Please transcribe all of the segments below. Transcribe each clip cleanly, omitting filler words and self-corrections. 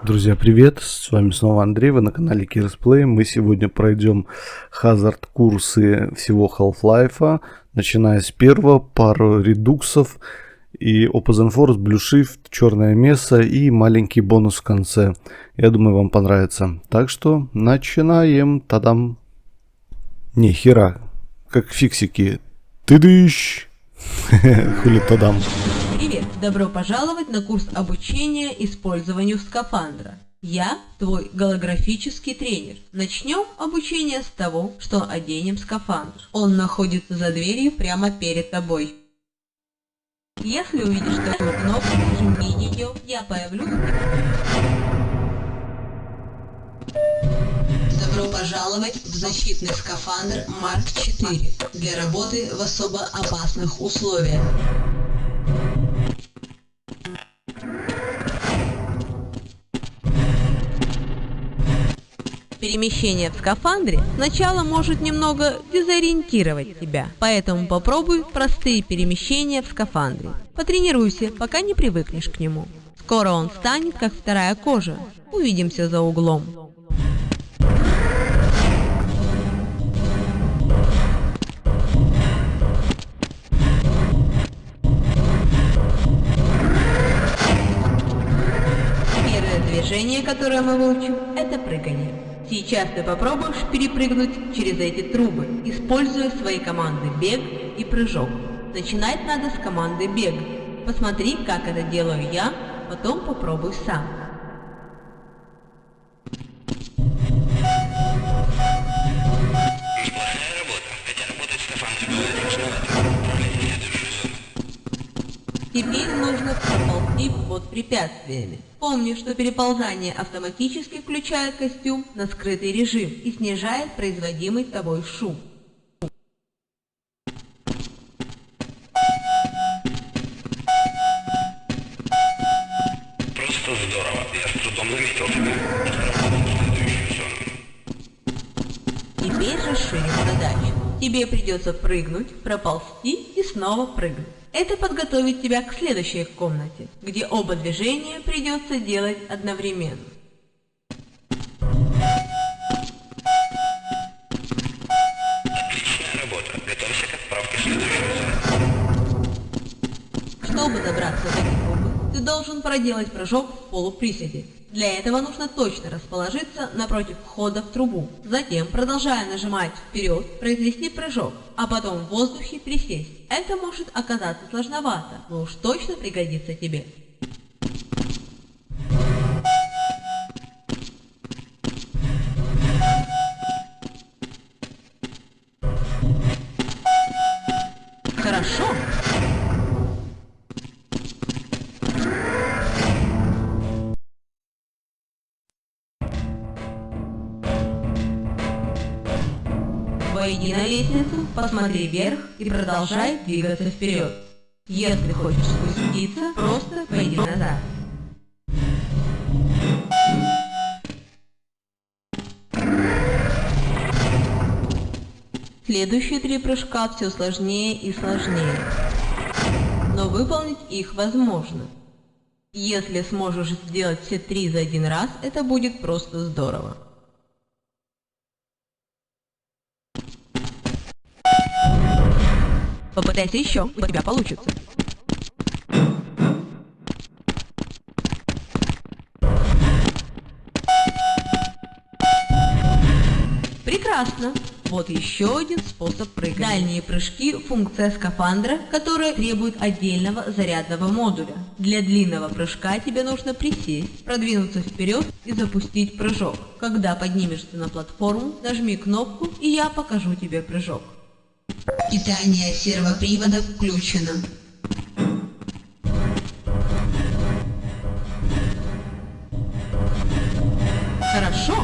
Друзья, привет! С вами снова Андрей, вы на канале Курсе. Мы сегодня пройдем Hazard курсы всего Half-Life, начиная с первого, пару редуксов и Open Force, Blue Shift, Черная Меза и маленький бонус в конце. Я думаю, вам понравится. Так что начинаем. Тадам! Не, хера, как фиксики. Ты-дыщ! Хули тадам. Привет! Добро пожаловать на курс обучения использованию скафандра. Я твой голографический тренер. Начнем обучение с того, что оденем скафандр. Он находится за дверью прямо перед тобой. Если увидишь такую кнопку, жми ее, я появлюсь. Добро пожаловать в защитный скафандр Марк 4 для работы в особо опасных условиях. Перемещение в скафандре сначала может немного дезориентировать тебя, поэтому попробуй простые перемещения в скафандре. Потренируйся, пока не привыкнешь к нему. Скоро он станет как вторая кожа. Увидимся за углом. Первое движение, которое мы выучим, это прыгание. Сейчас ты попробуешь перепрыгнуть через эти трубы, используя свои команды бег и прыжок. Начинать надо с команды бег. Посмотри, как это делаю я, потом попробуй сам. Неплохая работа, хотя работать в скафандре было сложновато. Управление следующую зону. Теперь нужно проползти под препятствиями. Помни, что переползание автоматически включает костюм на скрытый режим и снижает производимый тобой шум. Просто здорово, я с трудом заметил тебя. Отправляйся в следующую зону. Теперь расширим задачу. Тебе придется прыгнуть, проползти и снова прыгнуть. Это подготовит тебя к следующей комнате, где оба движения придется делать одновременно. Отличная работа, готовься к отправке в следующую зону. Чтобы добраться до этой трубы, ты должен проделать прыжок в полуприседе. Для этого нужно точно расположиться напротив входа в трубу. Затем, продолжая нажимать вперед, произвести прыжок, а потом в воздухе присесть. Это может оказаться сложновато, но уж точно пригодится тебе. Хорошо. Войди на лестницу, посмотри вверх и продолжай двигаться вперед. Если хочешь спуститься, просто пойди назад. Следующие 3 прыжка все сложнее и сложнее, но выполнить их возможно. Если сможешь сделать все 3 за один раз, это будет просто здорово. Попытайся еще, у тебя получится. Прекрасно. Вот еще один способ прыгать. Дальние прыжки – функция скафандра, которая требует отдельного зарядного модуля. Для длинного прыжка тебе нужно присесть, продвинуться вперед и запустить прыжок. Когда поднимешься на платформу, нажми кнопку, и я покажу тебе прыжок. Питание сервопривода включено. Хорошо.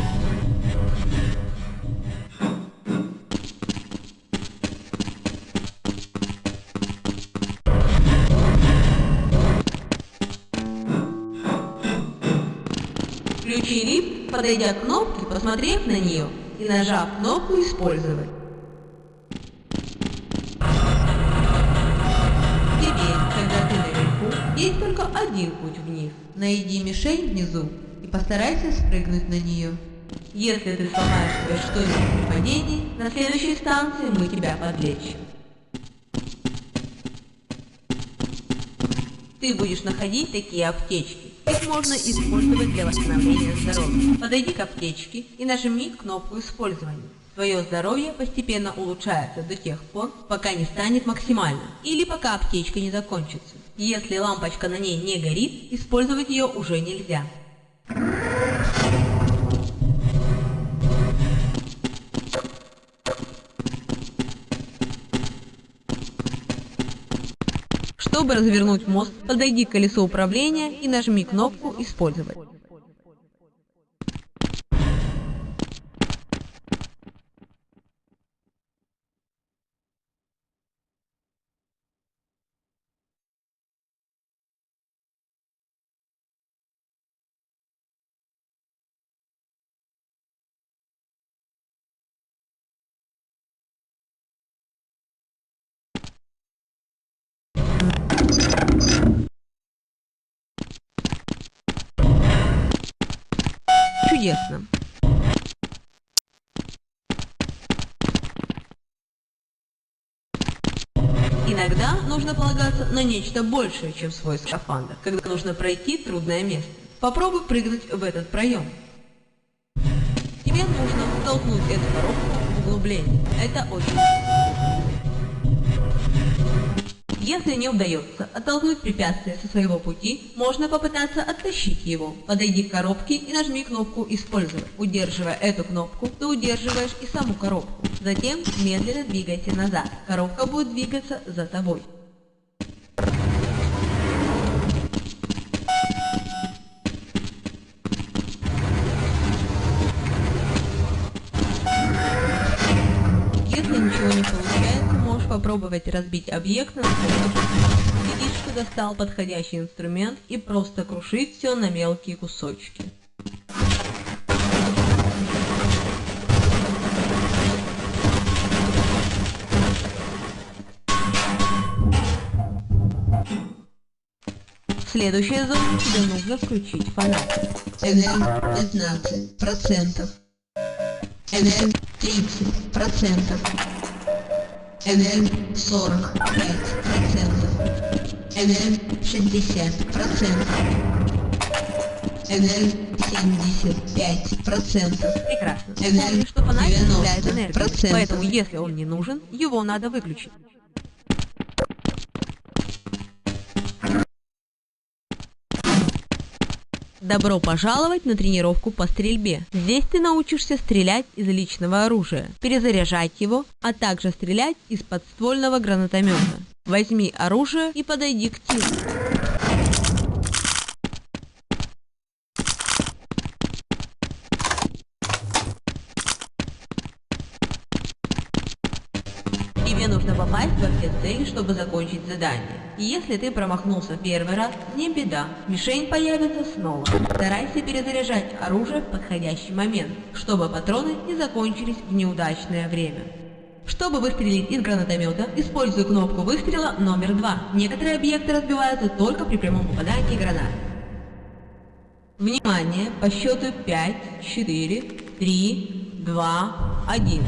Включи лифт, подойдя к кнопке, посмотрев на нее и нажав кнопку «Использовать». Теперь, когда ты наверху, есть только один путь вниз. Найди мишень внизу и постарайся спрыгнуть на нее. Если ты сломаешь себе что-нибудь при падении, на следующей станции мы тебя подлечим. Ты будешь находить такие аптечки. Их можно использовать для восстановления здоровья. Подойди к аптечке и нажми кнопку «Использование». Твое здоровье постепенно улучшается до тех пор, пока не станет максимальным, или пока аптечка не закончится. Если лампочка на ней не горит, использовать ее уже нельзя. Чтобы развернуть мост, подойди к колесу управления и нажми кнопку «Использовать». Чудесно. Иногда нужно полагаться на нечто большее, чем свой скафандр, когда нужно пройти трудное место. Попробуй прыгнуть в этот проем. Тебе нужно толкнуть эту коробку в углубление. Это очень важно. Если не удается оттолкнуть препятствие со своего пути, можно попытаться оттащить его. Подойди к коробке и нажми кнопку «Использовать». Удерживая эту кнопку, ты удерживаешь и саму коробку. Затем медленно двигайся назад. Коробка будет двигаться за тобой. Если ничего не получается, можешь попробовать разбить объект на убедись, что достал подходящий инструмент и просто крушить все на мелкие кусочки. В следующей зоне тебе нужно включить фонарь. НР 15%. НР 30%. НР 45%. НР 60%. НР 75%. Прекрасно. Помни, что фонарь составляет энергию, поэтому если он не нужен, его надо выключить. Добро пожаловать на тренировку по стрельбе. Здесь ты научишься стрелять из личного оружия, перезаряжать его, а также стрелять из подствольного гранатомета. Возьми оружие и подойди к тилу. Тебе нужно попасть во все цели, чтобы закончить задание. И если ты промахнулся первый раз, не беда, мишень появится снова. Старайся перезаряжать оружие в подходящий момент, чтобы патроны не закончились в неудачное время. Чтобы выстрелить из гранатомета, используй кнопку выстрела номер 2. Некоторые объекты разбиваются только при прямом попадании гранат. Внимание! По счету 5, 4, 3, 2, 1.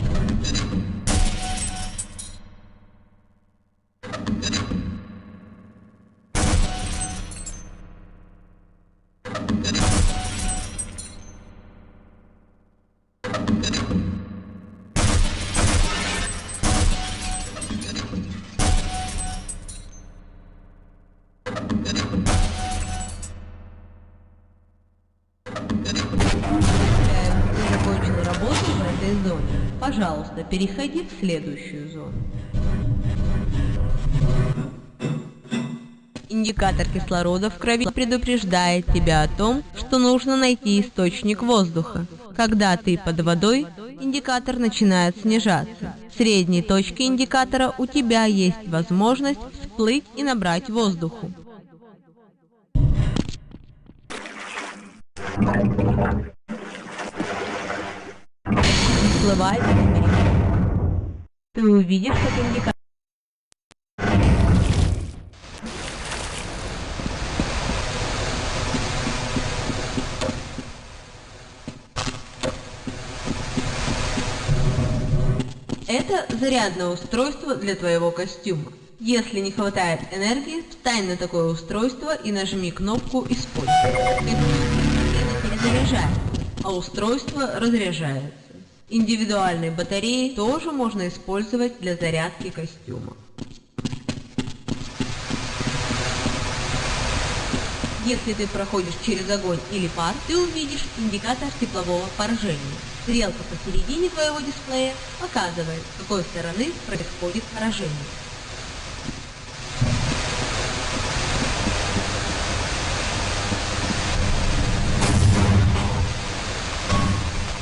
Закончил работу в этой зоне. Пожалуйста, переходи в следующую зону. Индикатор кислорода в крови предупреждает тебя о том, что нужно найти источник воздуха. Когда ты под водой, индикатор начинает снижаться. В средней точке индикатора у тебя есть возможность всплыть и набрать воздуху. Всплывает. Ты увидишь, как индикатор. зарядное устройство для твоего костюма. Если не хватает энергии, встань на такое устройство и нажми кнопку «Использовать». Это перезаряжает, а устройство разряжается. Индивидуальные батареи тоже можно использовать для зарядки костюма. Если ты проходишь через огонь или пар, ты увидишь индикатор теплового поражения. Стрелка посередине твоего дисплея показывает, с какой стороны происходит поражение.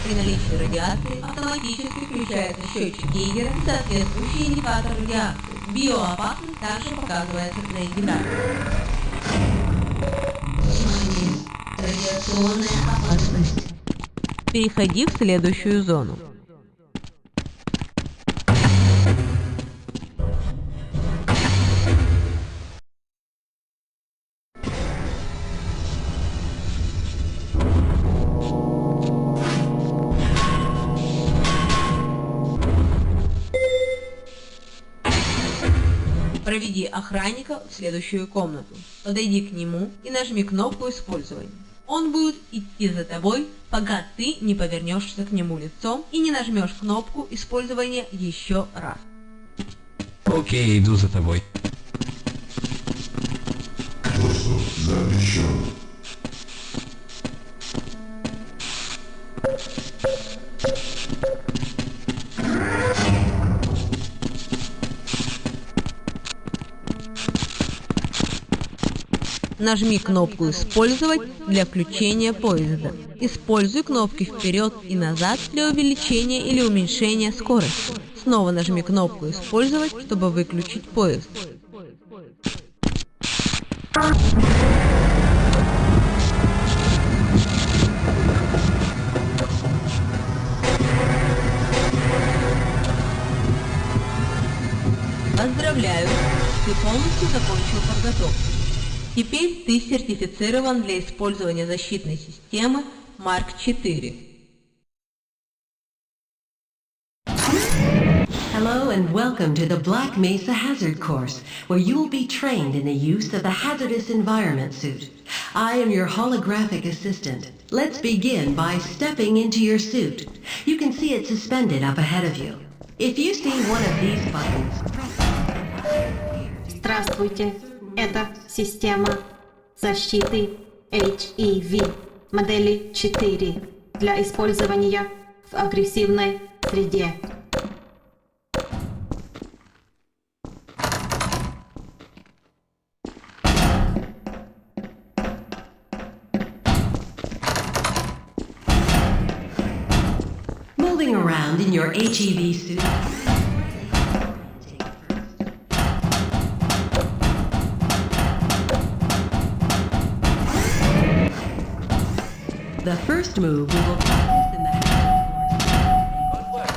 При наличии радиации автоматически включается счетчик Гейгера и соответствующий индикатор радиации. Биоопасность также показывается на индикаторе. Радиационная опасность. Переходи в следующую зону. Проведи охранника в следующую комнату. Подойди к нему и нажми кнопку «Использование». Он будет идти за тобой, пока ты не повернешься к нему лицом и не нажмешь кнопку «Использование» еще раз. Окей, иду за тобой. Доступ запрещен. Нажми кнопку «Использовать» для включения поезда. Используй кнопки вперед и назад для увеличения или уменьшения скорости. Снова нажми кнопку «Использовать», чтобы выключить поезд. Поздравляю! Ты полностью закончил подготовку. Теперь ты сертифицирован для использования защитной системы Марк 4. Hello and welcome to the Black Mesa Hazard course, where you will be trained in the use of the hazardous environment suit. I am your holographic assistant. Let's begin by stepping into your suit. You can see it suspended up ahead of you. If you see one of these buttons, press it. Здравствуйте, это система защиты HEV модели 4 для использования в агрессивной среде. Moving around in your HEV suit. The first move we will practice in the hazard course.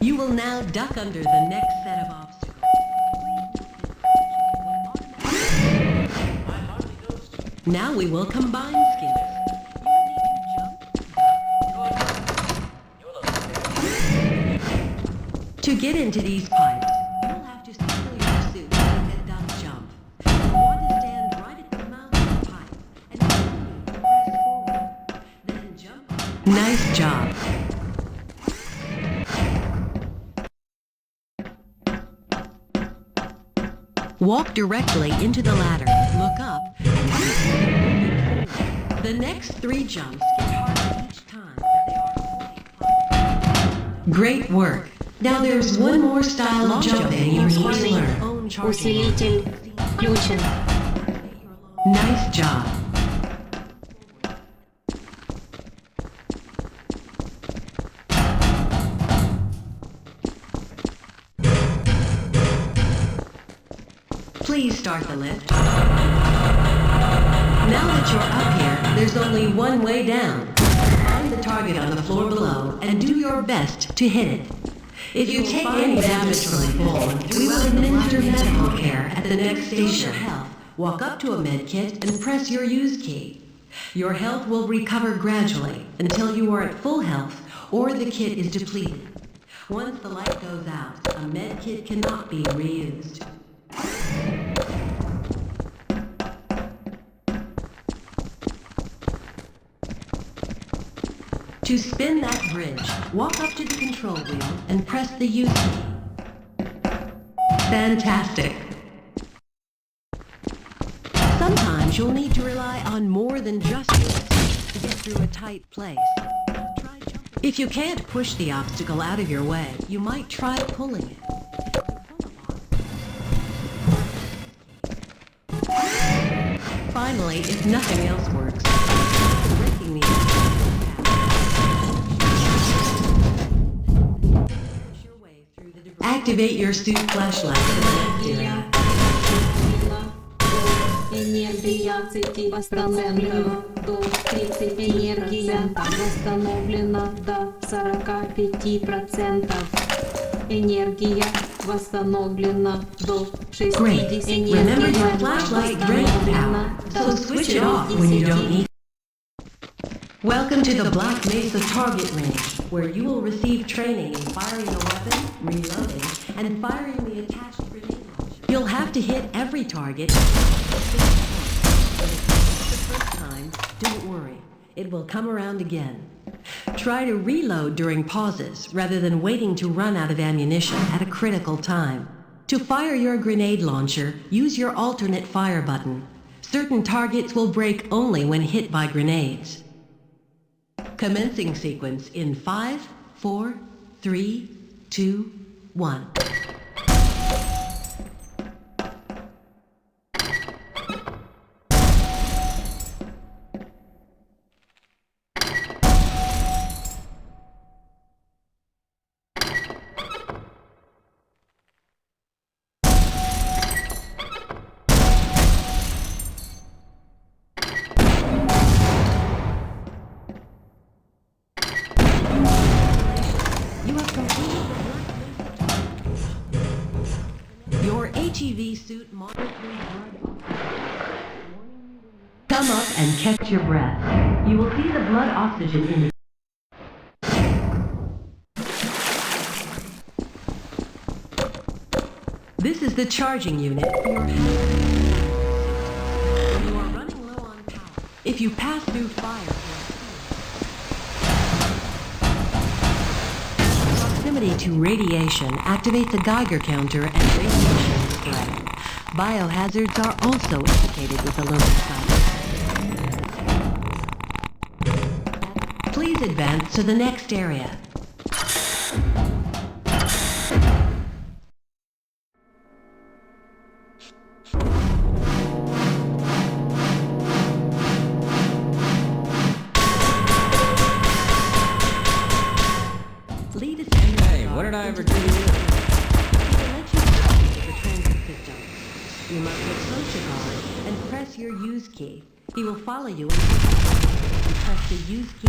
You will now duck under the next set of obstacles. Now we will combine skills. To get into these pipes, you will have to circle your suit to make a duck jump. You want to stand right at the mouth of the pipe and continue to press forward. Then jump up. Nice job. Walk directly into the ladder, look up, and the next 3 jumps get harder each time, but they are fully. Great work. Now there's one more style of jumping you need to learn. Усилитель включен. Nice job. Please start the lift. Now that you're up here, there's only one way down. Find the target on the floor below and do your best to hit it. If you take any damage from the fall, we will administer medical care at the next station. Walk up to a med kit and press your use key. Your health will recover gradually until you are at full health or the kit is depleted. Once the light goes out, a med kit cannot be reused. To spin that bridge, walk up to the control wheel and press the use key. Fantastic! Sometimes you'll need to rely on more than just your stick to get through a tight place. If you can't push the obstacle out of your way, you might try pulling it. Finally, if nothing else works, breaking the activate your suit flashlight for the next area. Энергия цепи восстановлена до 30%, восстановлена до 45%. Энергия восстановлена до 60%. Great. Remember your flashlight drains power, so switch it off when you don't need it. Welcome to the Black Mesa target range, where you will receive training in firing a weapon, reloading, and firing the attached grenade launcher. You'll have to hit every target. The first time, don't worry. It will come around again. Try to reload during pauses rather than waiting to run out of ammunition at a critical time. To fire your grenade launcher, use your alternate fire button. Certain targets will break only when hit by grenades. Commencing sequence in 5, 4, 3, 2, 1. HEV suit monitoring blood oxygen. Come up and catch your breath. You will see the blood oxygen indicator. This is the charging unit for your when you are running low on power. If you pass through fire, proximity to radiation activates a Geiger counter and radiation spread. Biohazards are also indicated with aluminum signs. Please advance to the next area. Hey, what did I ever do to you? You must approach a guard and press your use key. He will follow you and press the use key.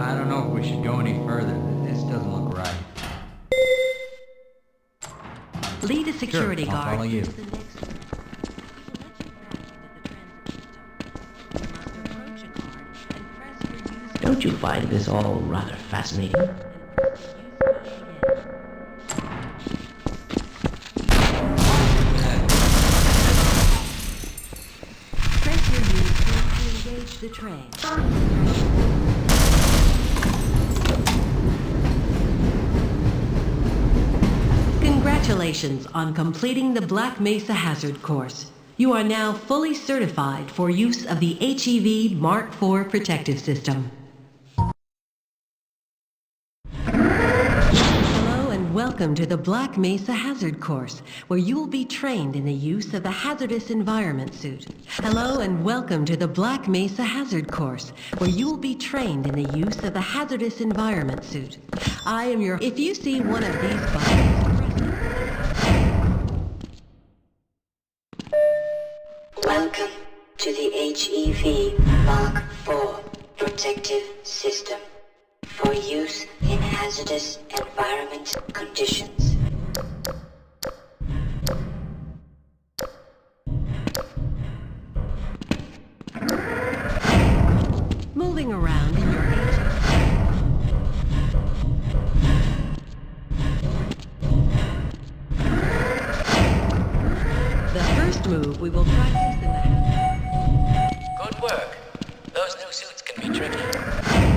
I don't know if we should go any further. This doesn't look right. Lead a security Sure, I'll guard. follow you. Don't you find this all rather fascinating? Press your use key to engage the train. Congratulations on completing the Black Mesa Hazard course. You are now fully certified for use of the HEV Mark IV protective system. Hello and welcome. welcome to the Black Mesa Hazard Course, where you will be trained in the use of the hazardous environment suit. Hello and welcome to the Black Mesa Hazard Course, where you will be trained in the use of the hazardous environment suit. I am your... If you see one of these buttons, Welcome to the HEV Mark IV Protective System for use in hazardous environment conditions. moving around in your The first move we will practice in the... Good work. Those new suits can be tricky.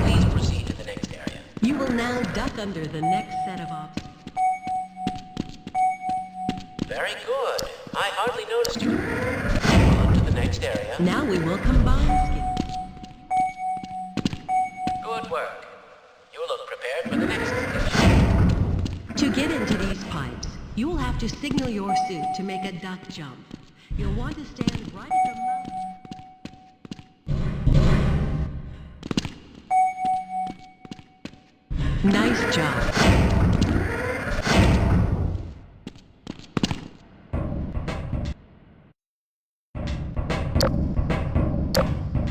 Please proceed to the next area. You will now duck under the next set of obstacles. Very good. I hardly noticed you. On to the next area. Now we will combine skills. Good work. You look prepared for the next station. To get into these pipes, you will have to signal your suit to make a duck jump. You'll want to stand right at the mouth. Nice job.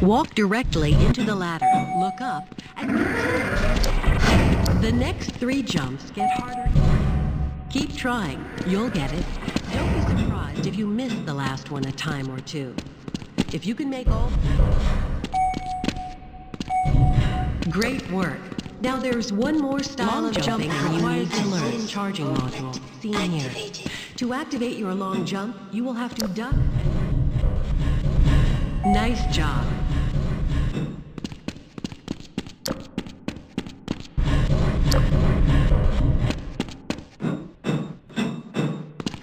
Walk directly into the ladder, look up, and continue. The next 3 jumps get harder. Keep trying. You'll get it. Don't be surprised if you miss the last one a time or two. If you can make all... Great work. Now there's one more style of jumping you need to learn. Charging module, seen here. To activate your long jump, you will have to duck. Nice job.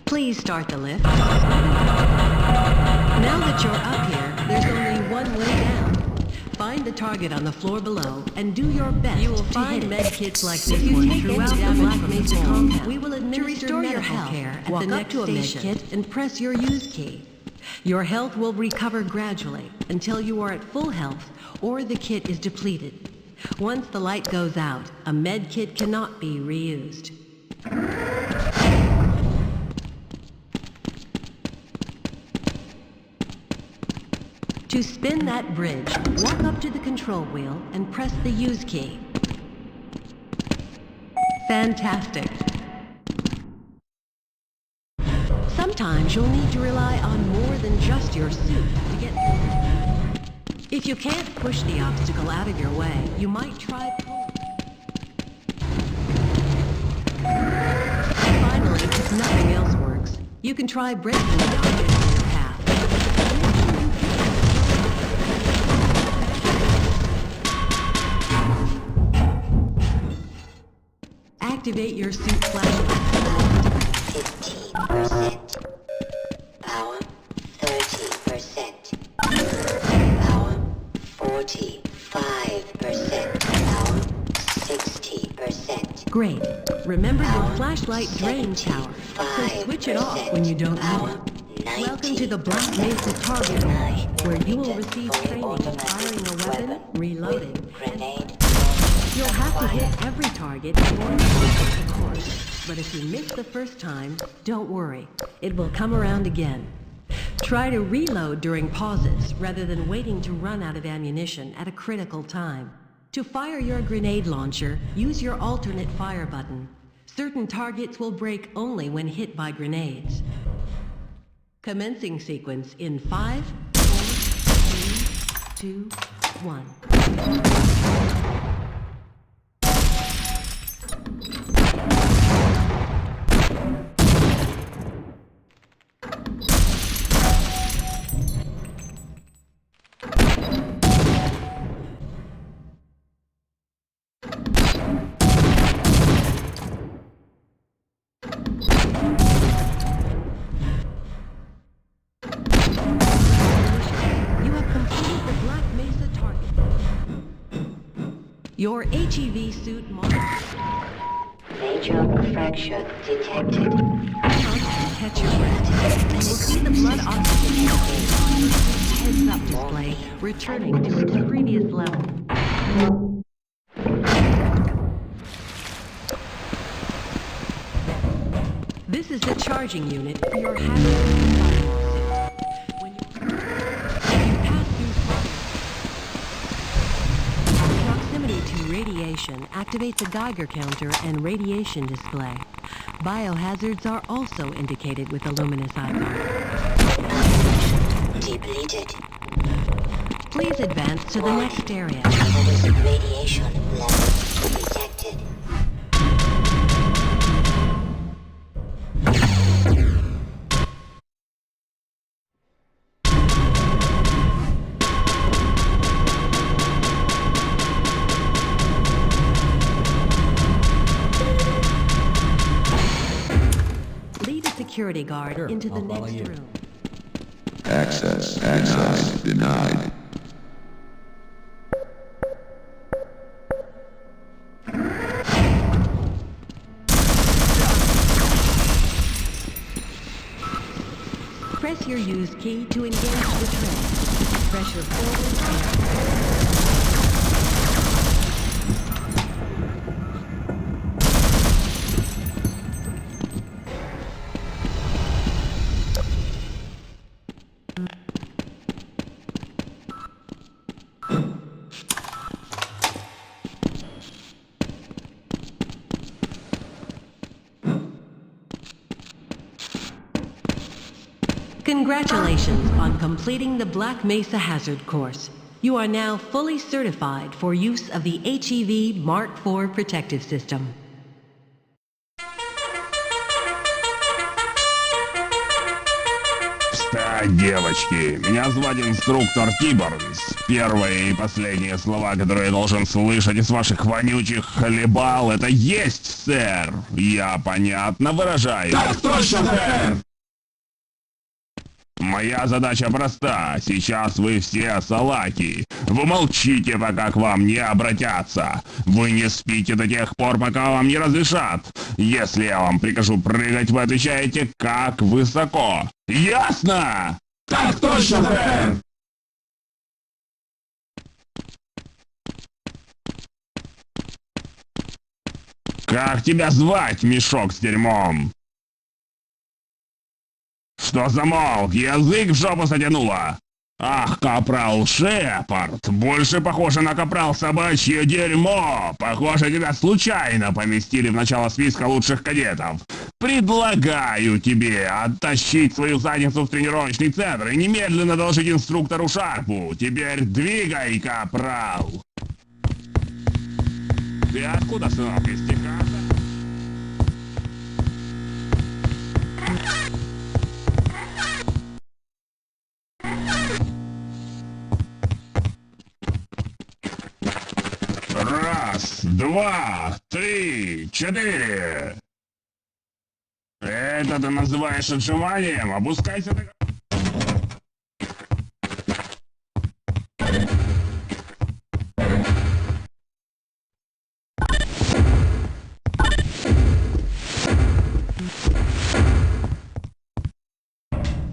Please start the lift. Now that you're up here, there's only one way down. Find the target on the floor below and do your best. You will find medkits like this one throughout the Black Mesa compound. We will administer your health care at the next station and press your use key. Your health will recover gradually until you are at full health or the kit is depleted. Once the light goes out, a med kit cannot be reused. To spin that bridge, walk up to the control wheel and press the use key. Fantastic. Sometimes you'll need to rely on more than just your suit to get through. If you can't push the obstacle out of your way, you might try pulling. Finally, if nothing else works, you can try breaking the object in your path. Activate your suit flashlight. 15%. Power 30%. Power 45%. Power 60%. Great. Remember your flashlight drains power, so switch it off when you don't need it. Welcome to the Black Mesa Target Range, where you will receive training in firing a weapon, reloading, grenade. You'll have to hit every target in order to complete the course, but if you miss the first time, don't worry. It will come around again. Try to reload during pauses rather than waiting to run out of ammunition at a critical time. To fire your grenade launcher, use your alternate fire button. Certain targets will break only when hit by grenades. Commencing sequence in 5, 4, 3, 2, 1. Your HEV suit model. Major fracture detected. Catch your breath. We'll see the blood oxygen heads-up display returning to its previous level. This is the charging unit for your hazardous environment suit. When you pass through fire, proximity to radiation activates a Geiger counter and radiation display. Biohazards are also indicated with a luminous icon. Depleted. Please advance to the next area. Hazardous radiation level detected. Lead a security guard Sure, into the I'll follow next you. room. Access denied. Press your use key to engage the train. Press your forward arrow. Congratulations on completing the Black Mesa Hazard course. You are now fully certified for use of the HEV Mark IV protective system. Встать, девочки! Меня зовут инструктор Тиборнс. Первые и последние слова, которые я должен слышать из ваших вонючих хлебал, это «Есть, сэр!» Я понятно выражаю. Так точно, сэр! Моя задача проста. Сейчас вы все салаки. Вы молчите, пока к вам не обратятся. Вы не спите до тех пор, пока вам не разрешат. Если я вам прикажу прыгать, вы отвечаете, как высоко. Ясно? Так точно, сэр! Как тебя звать, мешок с дерьмом? Что замолк? Язык в жопу затянуло. Ах, капрал Шепард, больше похоже на капрал собачье дерьмо. Похоже, тебя случайно поместили в начало списка лучших кадетов. Предлагаю тебе оттащить свою задницу в тренировочный центр и немедленно доложить инструктору Шарпу. Теперь двигай, капрал. Ты откуда, сынок, из Техаса? Раз, два, три, четыре. Это ты называешь отжиманием? Опускайся до...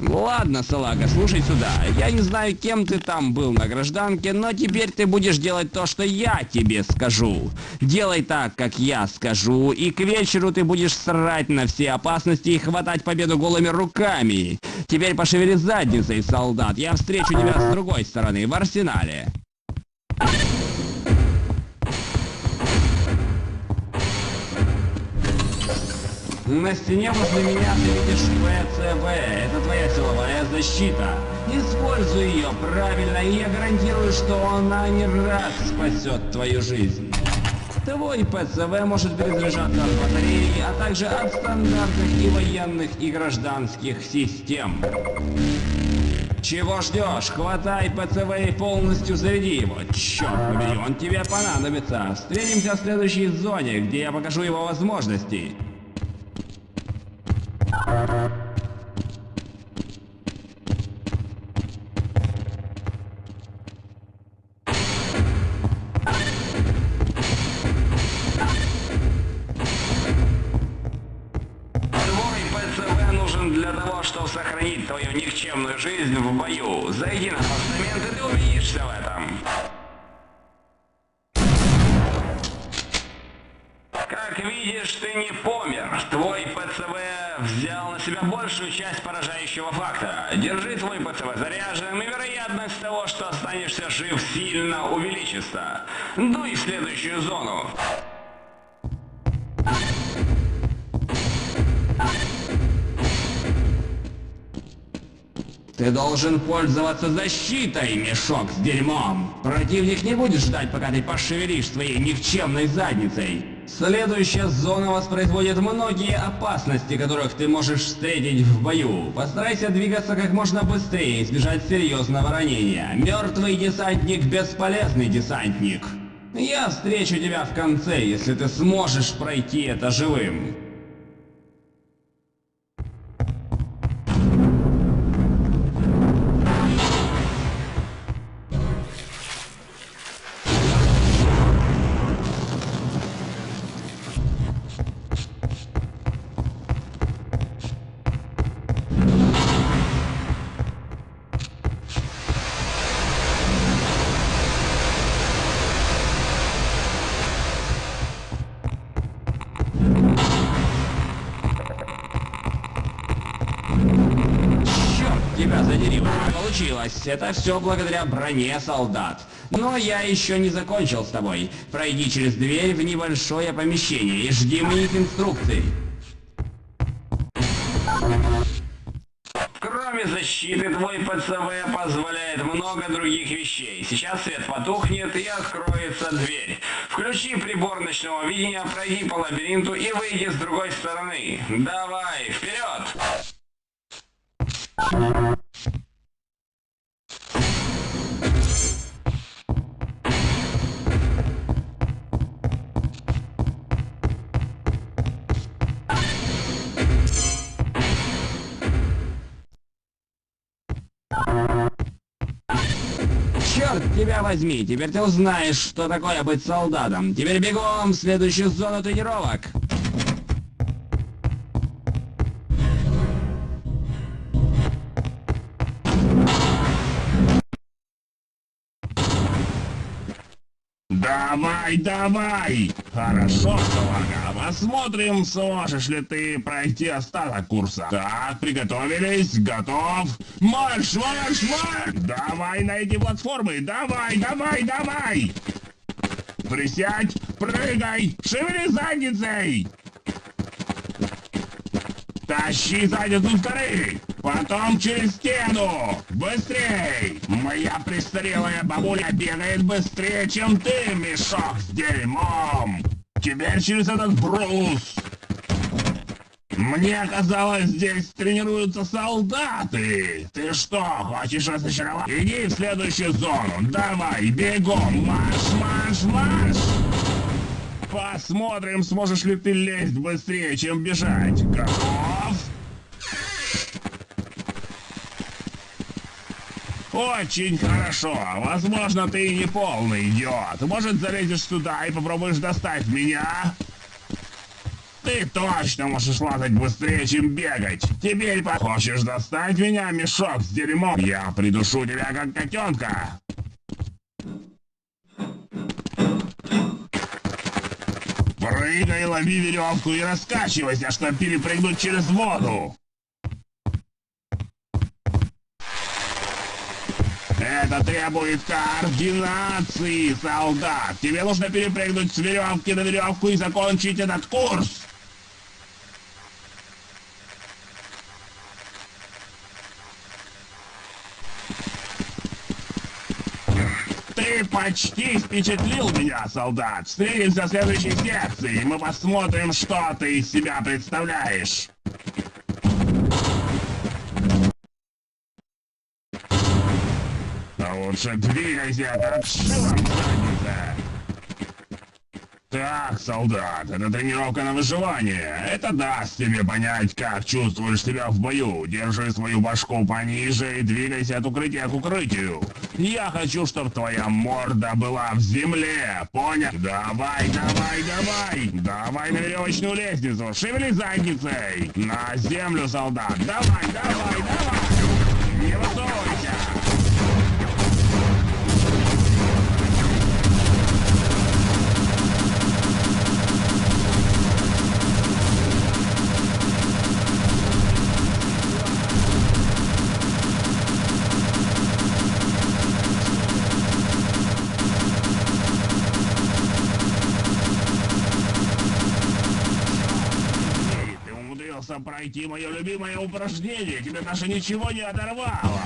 Ладно, салага, слушай сюда. Я не знаю, кем ты там был на гражданке, но теперь ты будешь делать то, что я тебе скажу. Делай так, как я скажу, и к вечеру ты будешь срать на все опасности и хватать победу голыми руками. Теперь пошевели задницей, солдат. Я встречу тебя с другой стороны, в арсенале. На стене возле меня ты видишь ПЦВ. Это твоя силовая защита. Используй ее правильно, и я гарантирую, что она не раз спасет твою жизнь. Твой ПЦВ может перезаряжаться от батареи, а также от стандартных и военных и гражданских систем. Чего ждешь? Хватай ПЦВ и полностью заряди его. Черт побери, он тебе понадобится. Встретимся в следующей зоне, где я покажу его возможности. готов сохранить твою никчемную жизнь в бою. Зайди на постамент, и ты убедишься в этом. Как видишь, ты не помер. Твой ПЦВ взял на себя большую часть поражающего фактора. Держи твой ПЦВ заряженным, и вероятность того, что останешься жив, сильно увеличится. Дуй в следующую зону. Ты должен пользоваться защитой, мешок с дерьмом. Противник не будет ждать, пока ты пошевелишь своей никчемной задницей. Следующая зона воспроизводит многие опасности, которых ты можешь встретить в бою. Постарайся двигаться как можно быстрее и избежать серьезного ранения. Мертвый десантник – бесполезный десантник. Я встречу тебя в конце, если ты сможешь пройти это живым. Тебя задери, получилось. Это все благодаря броне солдат. Но я еще не закончил с тобой. Пройди через дверь в небольшое помещение и жди моих инструкций. Кроме защиты, твой ПЦВ позволяет много других вещей. Сейчас свет потухнет и откроется дверь. Включи прибор ночного видения, пройди по лабиринту и выйди с другой стороны. Давай, вперед! Черт тебя возьми, теперь ты узнаешь, что такое быть солдатом. Теперь бегом в следующую зону тренировок. Давай, давай! Хорошо, салага. Посмотрим, сможешь ли ты пройти остаток курса. Так, приготовились, готов. Марш, марш, марш! Давай на эти платформы, давай, давай, давай! Присядь, прыгай, шевели задницей! Тащи задницу с горы! Потом через стену! Быстрей! Моя престарелая бабуля бегает быстрее, чем ты, мешок с дерьмом! Теперь через этот брус! Мне казалось, здесь тренируются солдаты! Ты что, хочешь разочаровать? Иди в следующую зону! Давай, бегом! Марш, марш, марш! Посмотрим, сможешь ли ты лезть быстрее, чем бежать. Готов? Очень хорошо. Возможно, ты и не полный идиот. Может, залезешь сюда и попробуешь достать меня? Ты точно можешь лазать быстрее, чем бегать. Теперь хочешь достать меня, мешок с дерьмом? Я придушу тебя, как котенка. Прыгай, лови веревку и раскачивайся, чтобы перепрыгнуть через воду. Это требует координации, солдат. Тебе нужно перепрыгнуть с веревки на веревку и закончить этот курс. Ты почти впечатлил меня, солдат. Встретимся в следующей секции, и мы посмотрим, что ты из себя представляешь. А лучше двигайся, как шилом задница. Так, солдат, это тренировка на выживание. Это даст тебе понять, как чувствуешь себя в бою. Держи свою башку пониже и двигайся от укрытия к укрытию. Я хочу, чтобы твоя морда была в земле, понял? Давай, давай, давай! Давай на веревочную лестницу, шевели задницей! На землю, солдат! Давай, давай, давай! Не высовывайся! Пройти мое любимое упражнение, тебе даже ничего не оторвало.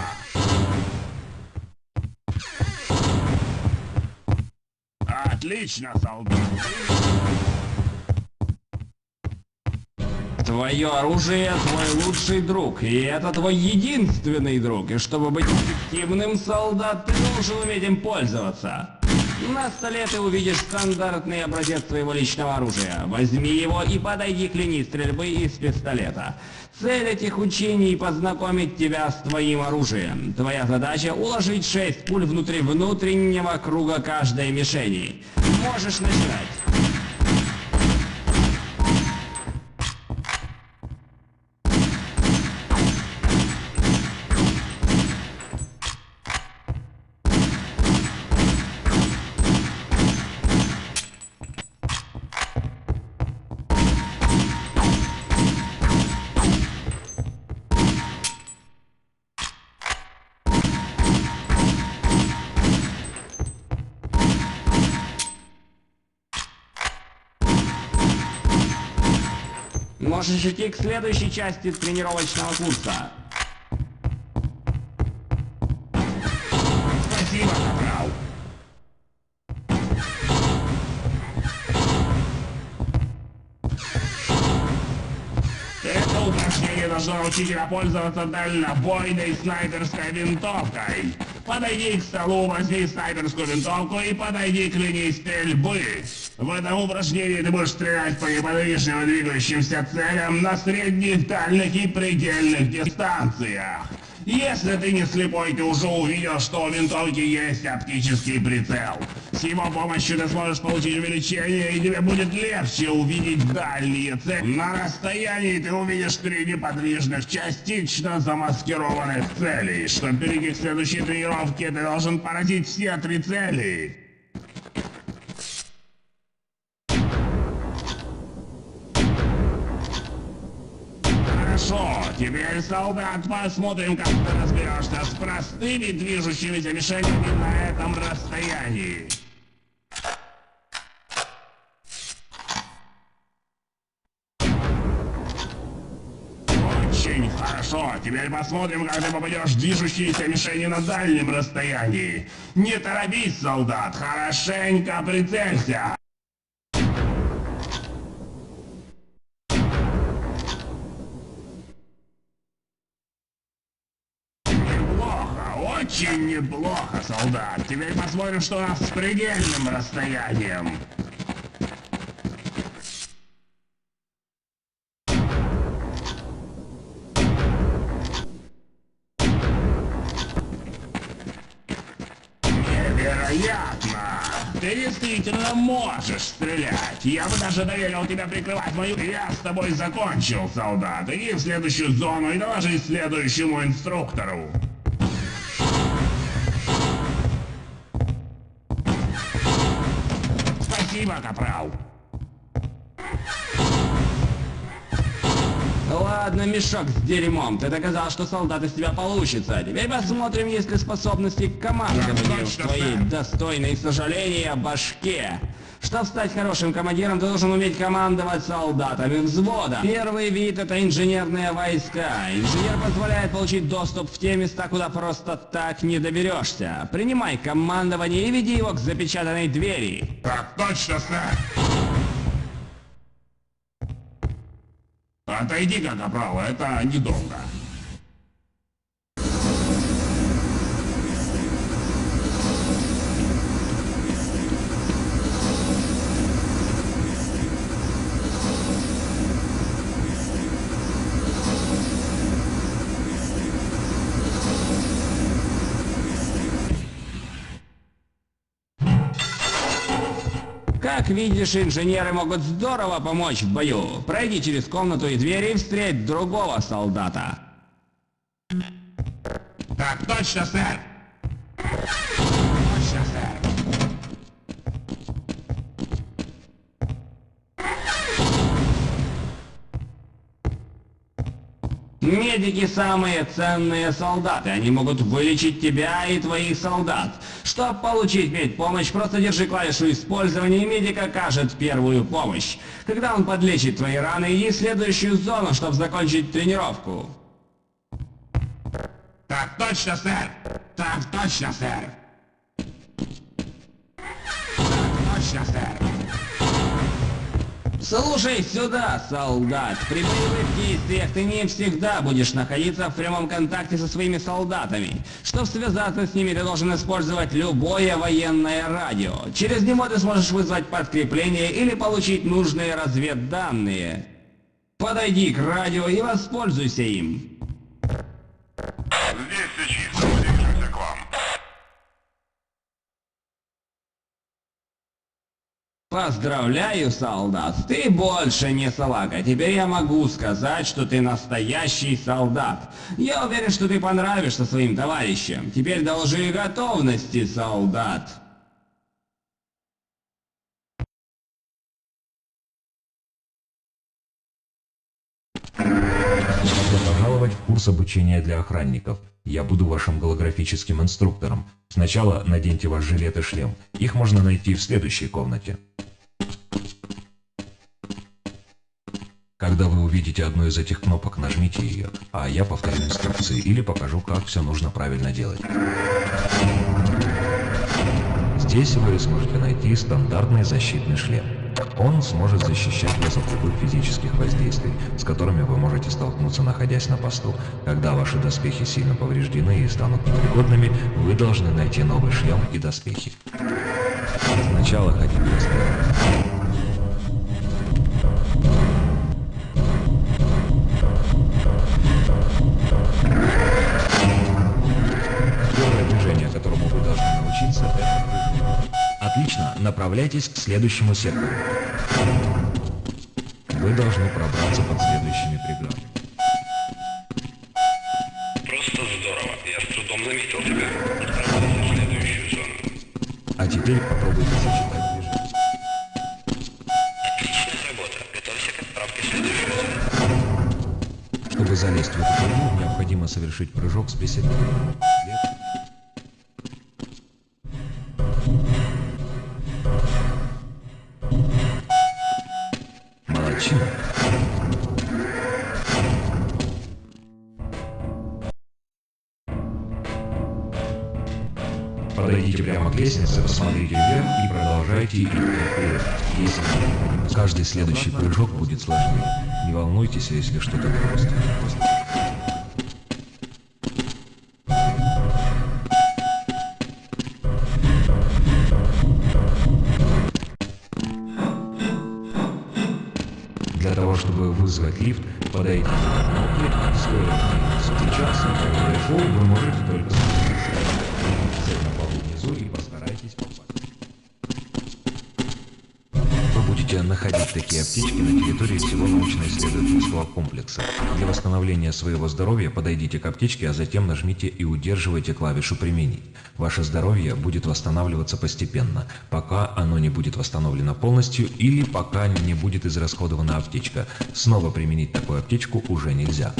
Отлично, солдат. Твое оружие — твой лучший друг, и это твой единственный друг. И чтобы быть эффективным, солдат, ты должен уметь им пользоваться. На столе ты увидишь стандартный образец твоего личного оружия. Возьми его и подойди к линии стрельбы из пистолета. Цель этих учений — познакомить тебя с твоим оружием. Твоя задача — уложить 6 пуль внутри внутреннего круга каждой мишени. Можешь начинать. Можешь идти к следующей части тренировочного курса. Спасибо, капрал. Это упражнение должно научить тебя пользоваться дальнобойной снайперской винтовкой. Подойди к столу, возьми снайперскую винтовку и подойди к линии стрельбы. В этом упражнении ты будешь стрелять по неподвижным и двигающимся целям на средних, дальних и предельных дистанциях. Если ты не слепой, ты уже увидел, что у винтовки есть оптический прицел. С его помощью ты сможешь получить увеличение, и тебе будет легче увидеть дальние цели. На расстоянии ты увидишь 3 неподвижных, частично замаскированных целей. Чтобы перейти к следующей тренировке, ты должен поразить все 3 цели. Хорошо, теперь, солдат, посмотрим, как ты разберешься с простыми движущимися мишенями на этом расстоянии. Очень хорошо, теперь посмотрим, как ты попадешь в движущиеся мишени на дальнем расстоянии. Не торопись, солдат, хорошенько прицелься. Очень неплохо, солдат. Теперь посмотрим, что у нас с предельным расстоянием. Невероятно! Ты действительно можешь стрелять. Я бы даже доверил тебя прикрывать мою... Я с тобой закончил, солдат. Иди в следующую зону и доложи следующему инструктору. Спасибо, капрал. Ладно, мешок с дерьмом. Ты доказал, что солдат из тебя получится. Теперь посмотрим, есть ли способности к командованию в твоей достойной сожаления башке. Чтобы стать хорошим командиром, ты должен уметь командовать солдатами взвода. Первый вид — это инженерные войска. Инженер позволяет получить доступ в те места, куда просто так не доберешься. Принимай командование и веди его к запечатанной двери. Так точно, сэр. Отойди-ка, капрал, это недолго. Как видишь, инженеры могут здорово помочь в бою. Пройди через комнату и дверь и встреть другого солдата. Так точно, сэр! Точно, сэр! Медики самые ценные солдаты, они могут вылечить тебя и твоих солдат. Чтобы получить медпомощь, просто держи клавишу использования, и медик окажет первую помощь. Когда он подлечит твои раны, иди в следующую зону, чтобы закончить тренировку. Так точно, сэр! Так точно, сэр! Так точно, сэр! Слушай сюда, солдат. При боевых действиях ты не всегда будешь находиться в прямом контакте со своими солдатами. Чтобы связаться с ними, ты должен использовать любое военное радио. Через него ты сможешь вызвать подкрепление или получить нужные разведданные. Подойди к радио и воспользуйся им. Здесь все чисто, движемся к вам. Поздравляю, солдат, ты больше не салага. Теперь я могу сказать, что ты настоящий солдат. Я уверен, что ты понравишься своим товарищам. Теперь доложи готовности, солдат. Добро пожаловать в курс обучения для охранников. Я буду вашим голографическим инструктором. Сначала наденьте ваш жилет и шлем. Их можно найти в следующей комнате. Когда вы увидите одну из этих кнопок, нажмите ее, а я повторю инструкции или покажу, как все нужно правильно делать. Здесь вы сможете найти стандартный защитный шлем. Он сможет защищать вас от любых физических воздействий, с которыми вы можете столкнуться, находясь на посту. Когда ваши доспехи сильно повреждены и станут непригодными, вы должны найти новый шлем и доспехи. Сначала хотим Первое движение, которому вы должны научиться, это прыжок. Отлично, направляйтесь к следующему сектору. Вы должны пробраться под следующими преградами. Просто здорово. Я с трудом заметил тебя. Отправляйся в следующую зону. А теперь попробуйте сочетать движение. Отличная работа. Готовься к отправке в следующую зону. Чтобы залезть в эту трубу, необходимо совершить прыжок с приседанием. Молодчина. Подойдите прямо к лестнице, посмотрите вверх и продолжайте идти вперед. Если необходимо, каждый следующий прыжок будет сложнее. Не волнуйтесь, если что-то просто. Для того, чтобы вызвать лифт, подойдите к кнопке, стоит встречаться, вы можете только сидеть на полу внизу и постарайтесь попасть. Вы будете находить такие аптечки на территории всего научно-исследовательского комплекса. Для восстановления своего здоровья подойдите к аптечке, а затем нажмите и удерживайте клавишу «Применить». Ваше здоровье будет восстанавливаться постепенно, пока оно не будет восстановлено полностью или пока не будет израсходована аптечка. Снова применить такую аптечку уже нельзя.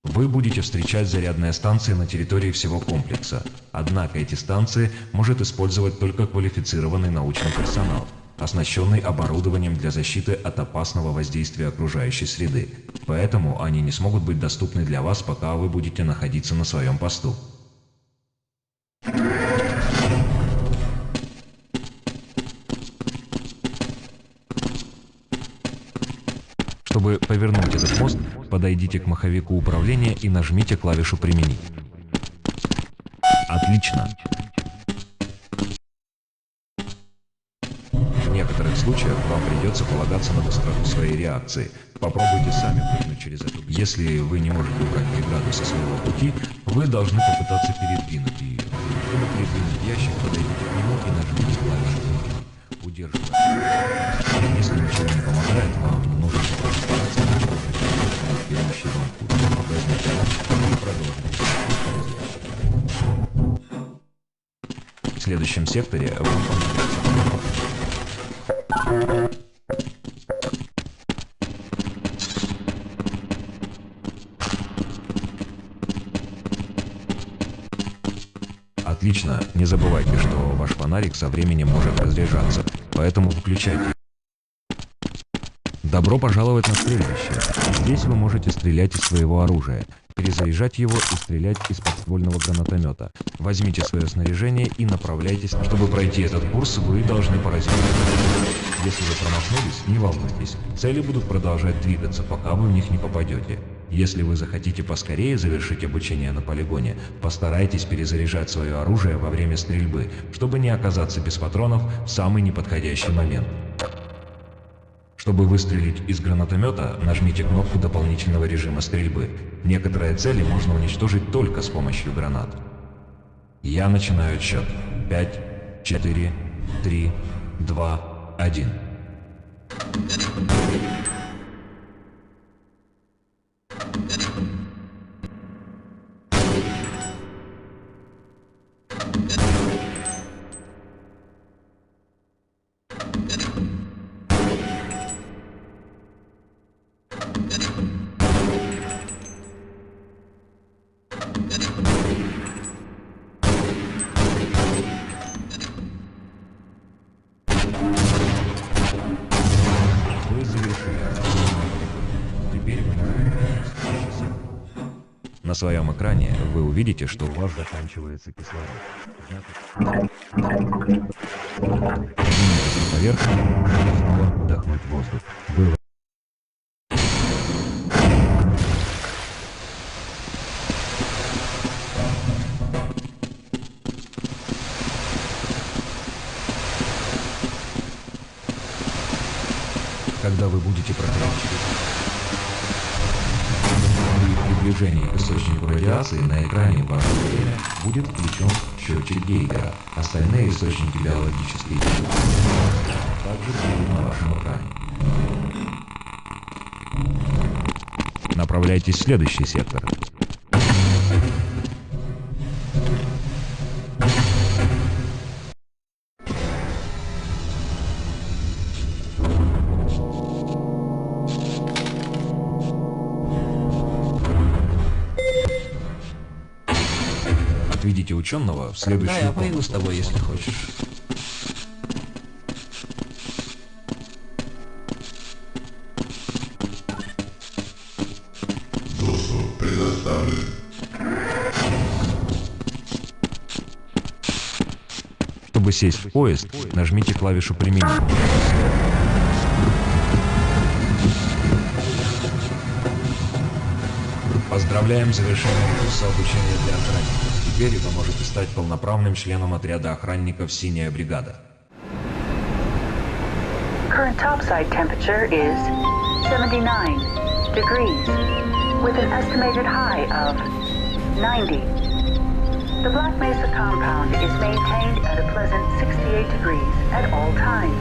Вы будете встречать зарядные станции на территории всего комплекса. Однако эти станции может использовать только квалифицированный научный персонал, оснащенный оборудованием для защиты от опасного воздействия окружающей среды. Поэтому они не смогут быть доступны для вас, пока вы будете находиться на своем посту. Чтобы повернуть этот мост, подойдите к маховику управления и нажмите клавишу «Применить». Отлично! В некоторых случаях вам придется полагаться на быстроту своей реакции. Попробуйте сами прыгнуть через эту. Если вы не можете убрать преграду со своего пути, вы должны попытаться передвинуть ее. Чтобы передвинуть ящик, подойдите к нему и нажмите клавишу «Применить». удерживать. Если ничего не помогает, вам нужно постараться на следующий курс. Возьмите и продолжите. В следующем секторе вам понадобится. Отлично, не забывайте, что ваш фонарик со временем может разряжаться, поэтому выключайте. Добро пожаловать на стрельбище. Здесь вы можете стрелять из своего оружия, перезаряжать его и стрелять из подствольного гранатомета. Возьмите свое снаряжение и направляйтесь. Чтобы пройти этот курс, вы должны поразить. Если вы промахнулись, не волнуйтесь, цели будут продолжать двигаться, пока вы в них не попадете. Если вы захотите поскорее завершить обучение на полигоне, постарайтесь перезаряжать свое оружие во время стрельбы, чтобы не оказаться без патронов в самый неподходящий момент. Чтобы выстрелить из гранатомета, нажмите кнопку дополнительного режима стрельбы. Некоторые цели можно уничтожить только с помощью гранат. Я начинаю отсчет. 5, 4, 3, 2, 1. На своем экране вы увидите, что у вас заканчивается кислород. Поднимитесь на поверхность, снова вдохнуть воздух. Когда вы будете проходить приближении к источнику радиации, на экране в ваше время будет включен счетчик Гейгера. Остальные источники биологических также будут на вашем экране. Направляйтесь в следующий сектор. Отведите ученого в следующую комнату. Да, я пойду с тобой, если хочешь. Доступ предоставлен. Чтобы сесть в поезд, нажмите клавишу «Применить». Поздравляем с завершением курса обучения для охранников. Теперь вы можете стать полноправным членом отряда охранников «Синяя бригада». Current topside temperature is 79 degrees, with an estimated high of 90. The Black Mesa compound is maintained at a pleasant 68 degrees at all times.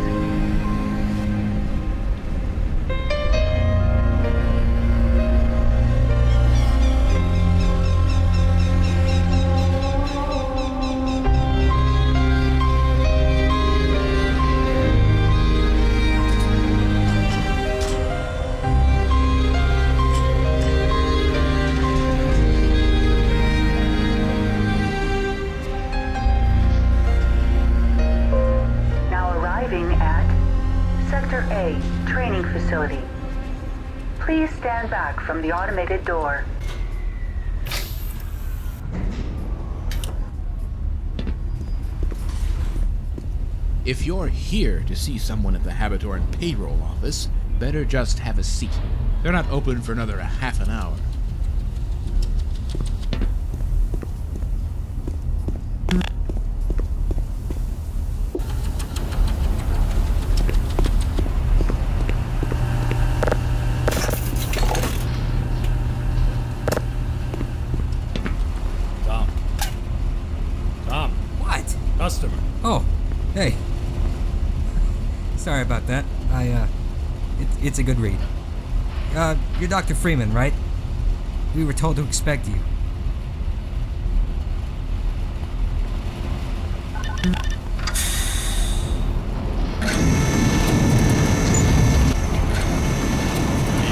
Sector A, training facility. Please stand back from the automated door. If you're here to see someone at the Habitor and Payroll office, better just have a seat. They're not open for another half an hour. Customer. Oh, hey. about that. It's a good read. You're Dr. Freeman, right? We were told to expect you. You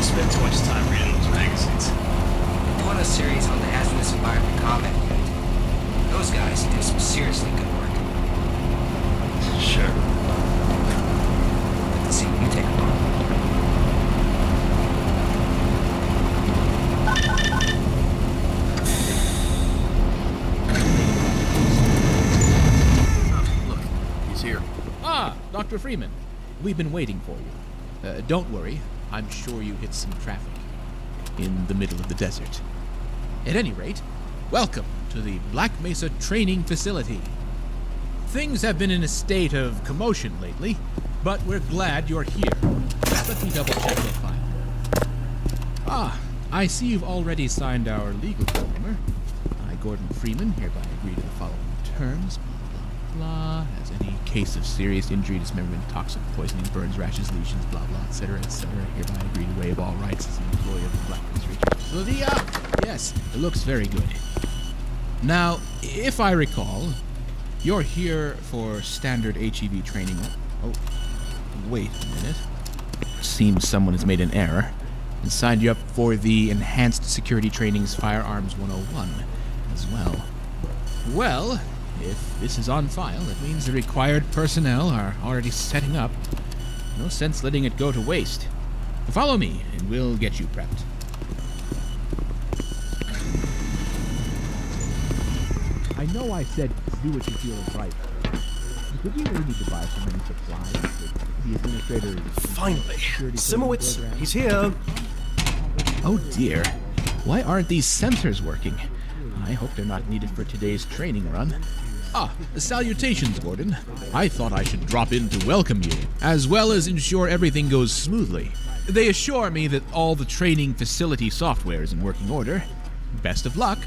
spend too much time reading those magazines. We're doing a series on the hazardous environment combat unit. Those guys do some seriously good work. Sure. Let's see you take a part. Ah, Dr. Freeman. We've been waiting for you. Don't worry, I'm sure you hit some traffic in the middle of the desert. At any rate, welcome to the Black Mesa Training Facility. Things have been in a state of commotion lately, but we're glad you're here. Let me double check your file. Ah, I see you've already signed our legal disclaimer. I, Gordon Freeman, hereby agree to the following terms. Blah, as any case of serious injury, dismemberment, toxic poisoning, burns, rashes, lesions, blah, blah, etc., hereby agree to waive all rights as an employee of the Black Mesa Research Facility. Yes, it looks very good. Now, if I recall, you're here for standard HEV training. Oh, wait a minute. Seems someone has made an error and signed you up for the Enhanced Security Training's Firearms 101 as well. Well, if this is on file, it means the required personnel are already setting up. No sense letting it go to waste. Follow me, and we'll get you prepped. I know I said do what you feel is right. Did you really need to buy so many supplies? The administrator... Finally! Simowitz, he's here! Oh dear. Why aren't these sensors working? I hope they're not needed for today's training run. Ah, salutations, Gordon. I thought I should drop in to welcome you, as well as ensure everything goes smoothly. They assure me that all the training facility software is in working order. Best of luck.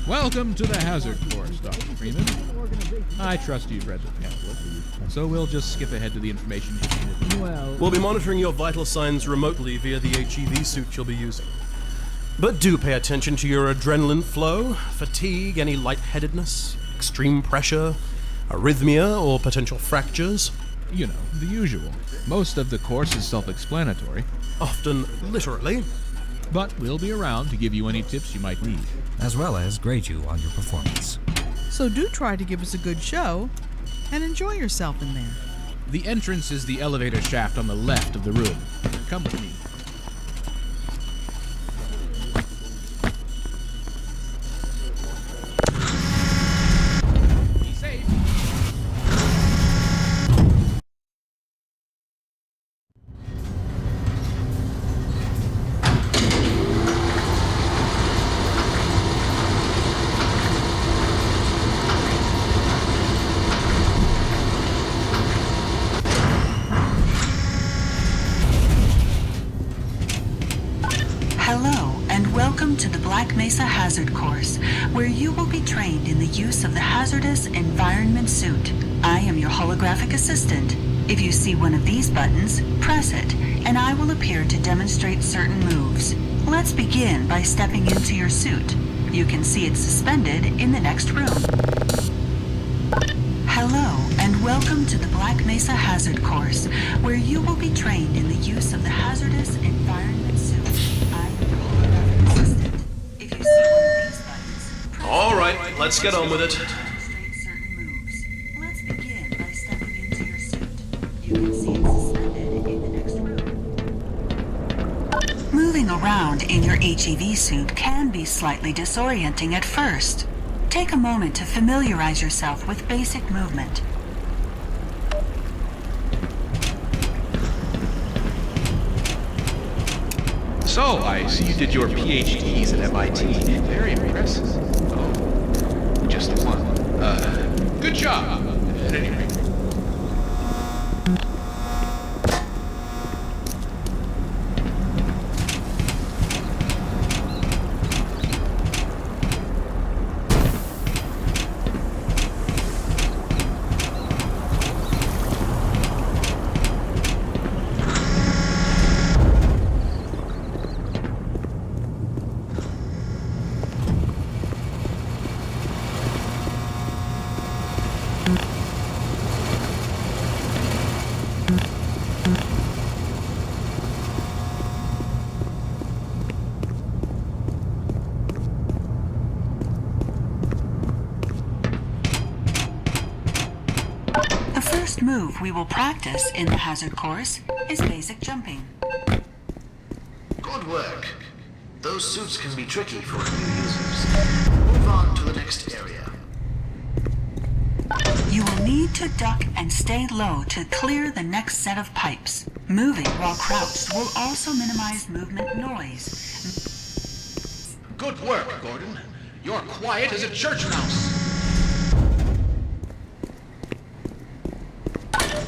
Welcome to the hazard course, Dr. Freeman. I trust you've read the pamphlet, so we'll just skip ahead to the information. We'll be monitoring your vital signs remotely via the HEV suit you'll be using. But do pay attention to your adrenaline flow, fatigue, any lightheadedness, extreme pressure, arrhythmia, or potential fractures. You know, the usual. Most of the course is self-explanatory. Often literally. But we'll be around to give you any tips you might need. As well as grade you on your performance. So do try to give us a good show, and enjoy yourself in there. The entrance is the elevator shaft on the left of the room. Come with me. Be safe. Hello, and welcome to the Black Mesa Hazard Course, where you will be trained in the use of the hazardous environment suit. I am your holographic assistant. If you see one of these buttons, press it, and I will appear to demonstrate certain moves. Let's begin by stepping into your suit. You can see it suspended in the next room. Hello, and welcome to the Black Mesa Hazard Course, where you will be trained in the use of the hazardous environment suit. All right, let's get on with it. Let's begin by stepping into your suit. You can see it suspended in the next room. Moving around in your HEV suit can be slightly disorienting at first. Take a moment to familiarize yourself with basic movement. So, I see you did your PhDs at MIT. Very impressive. Oh, just one. Good job, at any rate. move we will practice in the hazard course is basic jumping. Good work. Those suits can be tricky for new users. Move on to the next area. You will need to duck and stay low to clear the next set of pipes. Moving while crouched will also minimize movement noise. Good work, Gordon. You're quiet as a church mouse.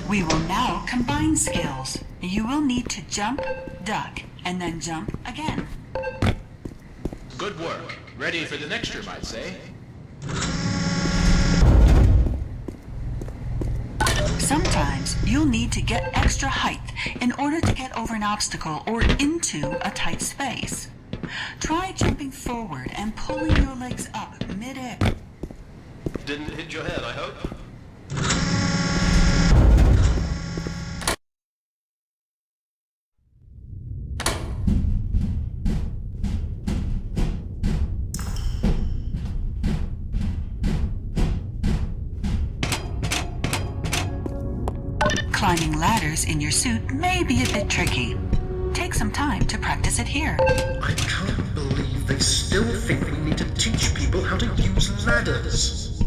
We will now combine skills. You will need to jump, duck, and then jump again. Good work. Ready for the next room, I'd say. Sometimes you'll need to get extra height in order to get over an obstacle or into a tight space. Try jumping forward and pulling your legs up mid-air. Didn't hit your head, I hope. Climbing ladders in your suit may be a bit tricky. Take some time to practice it here. I can't believe they still think we need to teach people how to use ladders.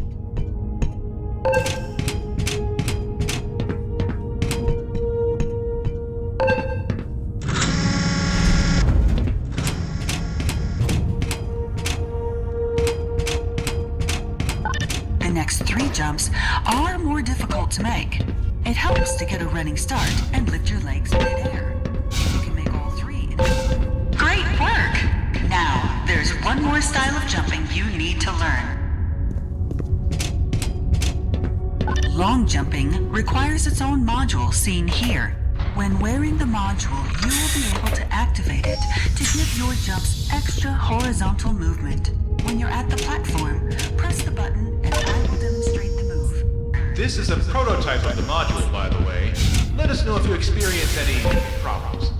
The next 3 jumps are more difficult to make. It helps to get a running start and lift your legs mid-air. You can make all 3 in... Great work! Now, there's one more style of jumping you need to learn. Long jumping requires its own module seen here. When wearing the module, you will be able to activate it to give your jumps extra horizontal movement. When you're at the platform, press the button and I will demonstrate the move. This is a prototype of the module, by the way. Let us know if you experience any problems.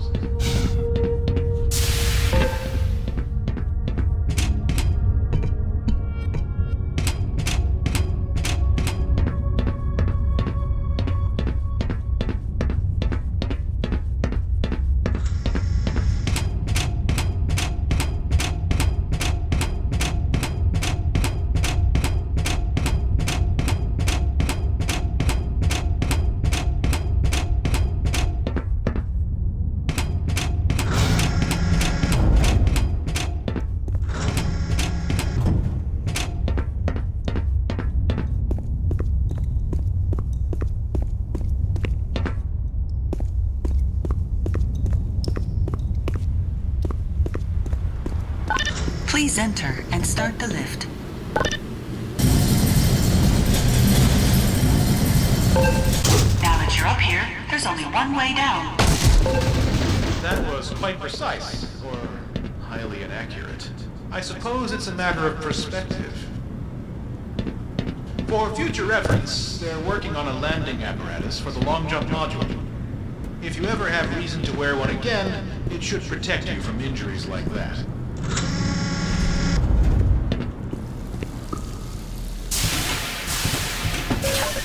Please enter and start the lift. Now that you're up here, there's only one way down. That was quite precise, or highly inaccurate. I suppose it's a matter of perspective. For future reference, they're working on a landing apparatus for the long jump module. If you ever have reason to wear one again, it should protect you from injuries like that.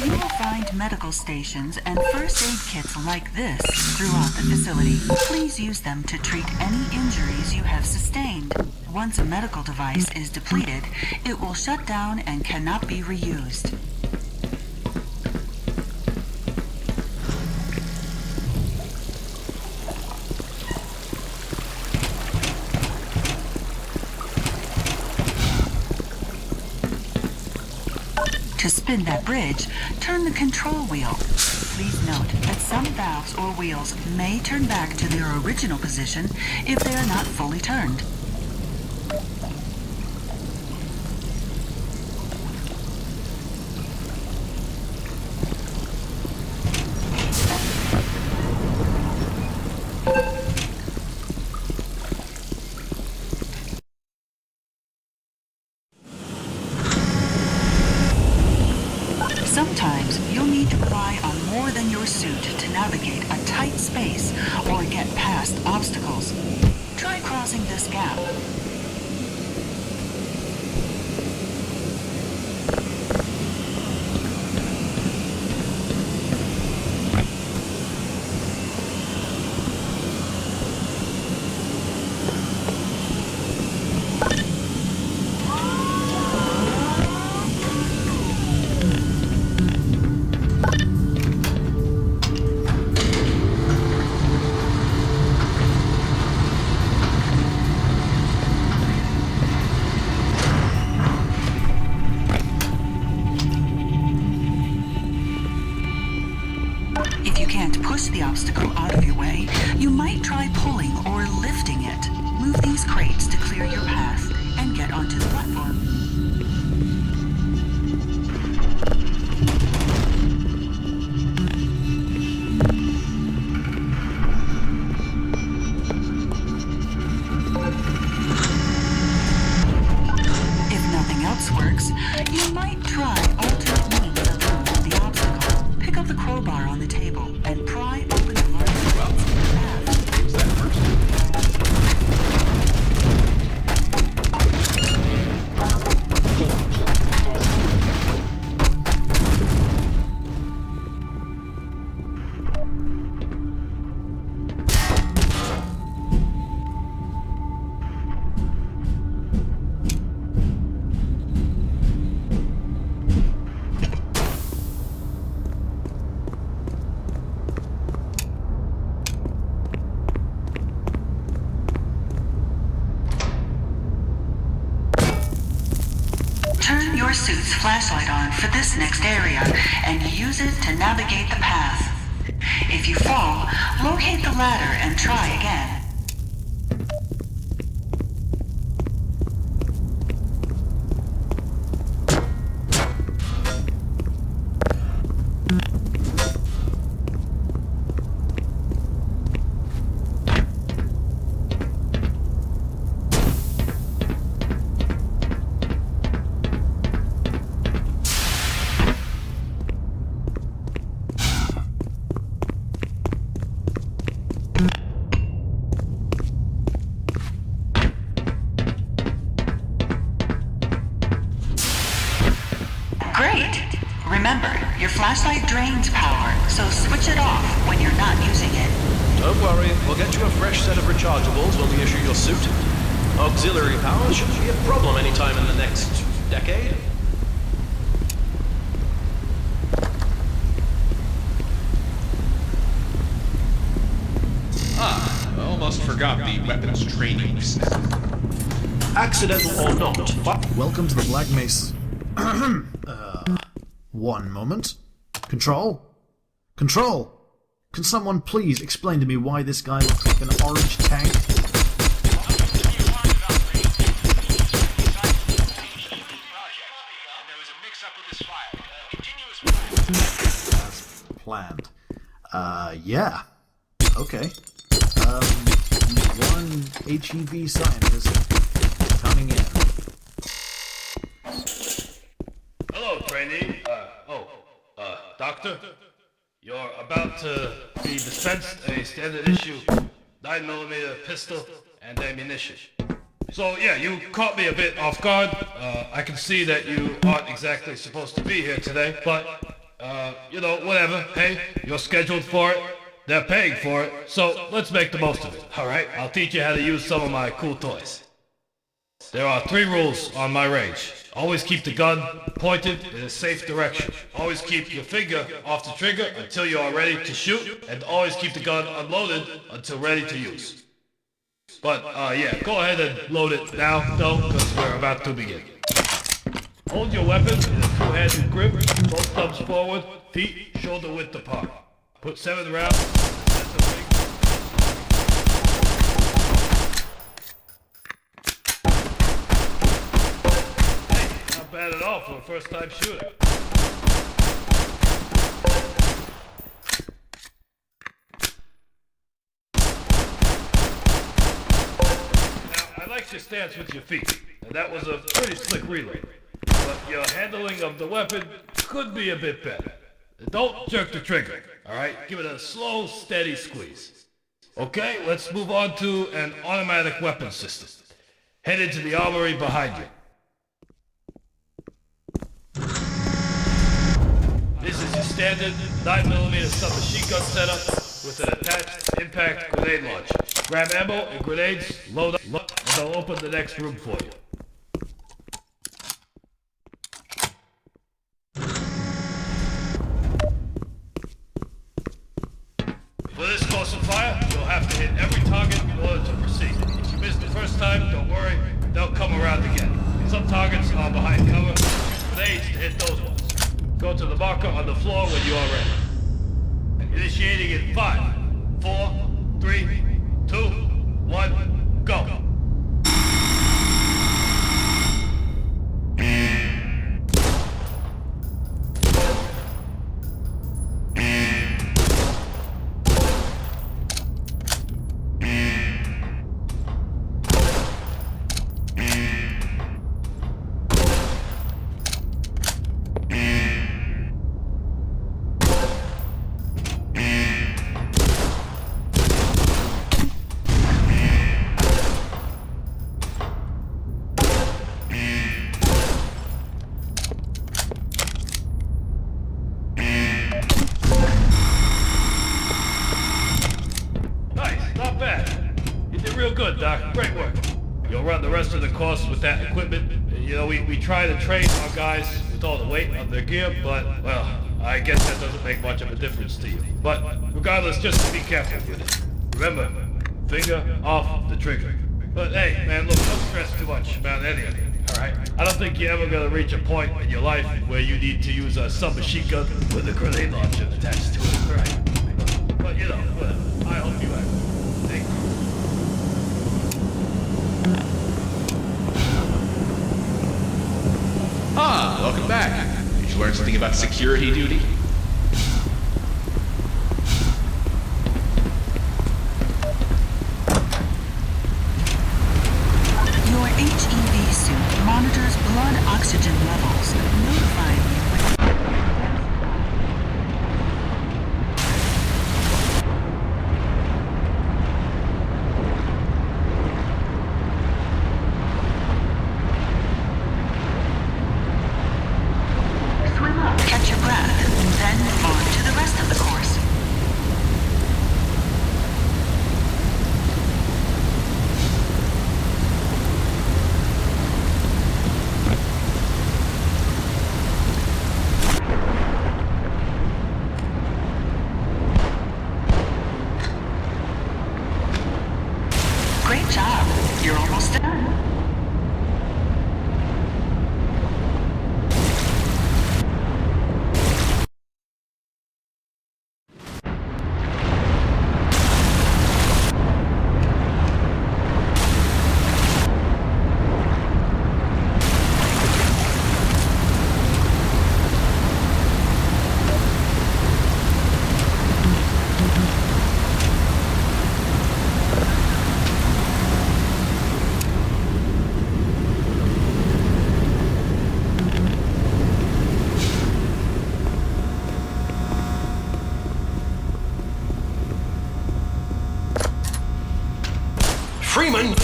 You will find medical stations and first aid kits like this throughout the facility. Please use them to treat any injuries you have sustained. Once a medical device is depleted, it will shut down and cannot be reused. To spin that bridge, turn the control wheel. Please note that some valves or wheels may turn back to their original position if they are not fully turned. Sometimes you'll need to rely on more than your suit to navigate a tight space or get past obstacles. Try crossing this gap. vehicle out of your way, you might try pulling or lifting it. Move these crates to clear your path and get onto the platform. If nothing else works, you might try alternate means of removing the obstacle. Pick up the crowbar on the table and pry open the large crates in the path. Who's that first? Turn your suit's flashlight on for this next area and use it to navigate the path. If you fall, locate the ladder and try again. Great! Remember, your flashlight drains power, so switch it off when you're not using it. Don't worry, we'll get you a fresh set of rechargeables when we issue your suit. Auxiliary power shouldn't be a problem anytime in the next decade. I almost forgot the weapons training system. Accidental or not, but Welcome to the Black Mesa. One moment. Control? Control! Can someone please explain to me why this guy looks like an orange tank? As planned. Yeah. Okay. One HEV scientist coming in. Hello, trainee. Doctor. You're about to be dispensed a standard issue 9mm pistol and ammunition. So yeah, you caught me a bit off guard. I can see that you aren't exactly supposed to be here today, but you know, whatever. Hey, you're scheduled for it. They're paying for it, so let's make the most of it. Alright, I'll teach you how to use some of my cool toys. There are 3 rules on my range. Always keep the gun pointed in a safe direction. Always keep your finger off the trigger until you are ready to shoot, and always keep the gun unloaded until ready to use. But yeah, go ahead and load it now, though, because we're about to begin. Hold your weapon in a two-handed grip, both thumbs forward, feet shoulder width apart. Put 7 rounds. Hey, not bad at all for a first-time shooter. Now, I like your stance with your feet, and that was a pretty slick reload. But your handling of the weapon could be a bit better. Don't jerk the trigger, alright? Give it a slow, steady squeeze. Okay, let's move on to an automatic weapon system. Head into the armory behind you. This is your standard 9mm submachine gun setup with an attached impact grenade launcher. Grab ammo and grenades, load up, and they'll open the next room for you. For this course of fire, you'll have to hit every target in order to proceed. If you miss the first time, don't worry, they'll come around again. Some targets are behind cover, use grenades to hit those ones. Go to the marker on the floor when you are ready. Initiating in 5, real good, Doc. Great work. You'll run the rest of the course with that equipment. You know, we try to train our guys with all the weight on their gear, but, well, I guess that doesn't make much of a difference to you. But regardless, just be careful with it. Remember, finger off the trigger. But hey, man, look, don't stress too much about anything, alright? I don't think you're ever gonna reach a point in your life where you need to use a submachine gun with a grenade launcher attached to it, alright? But you know, whatever. I hope you have. Thank you. Ah, welcome back. Did you learn something about security duty? Your HEV suit monitors blood oxygen levels, notifying you when... Swim up, catch your breath, then move on to the rest of the course. Great job. You're almost done. Freeman!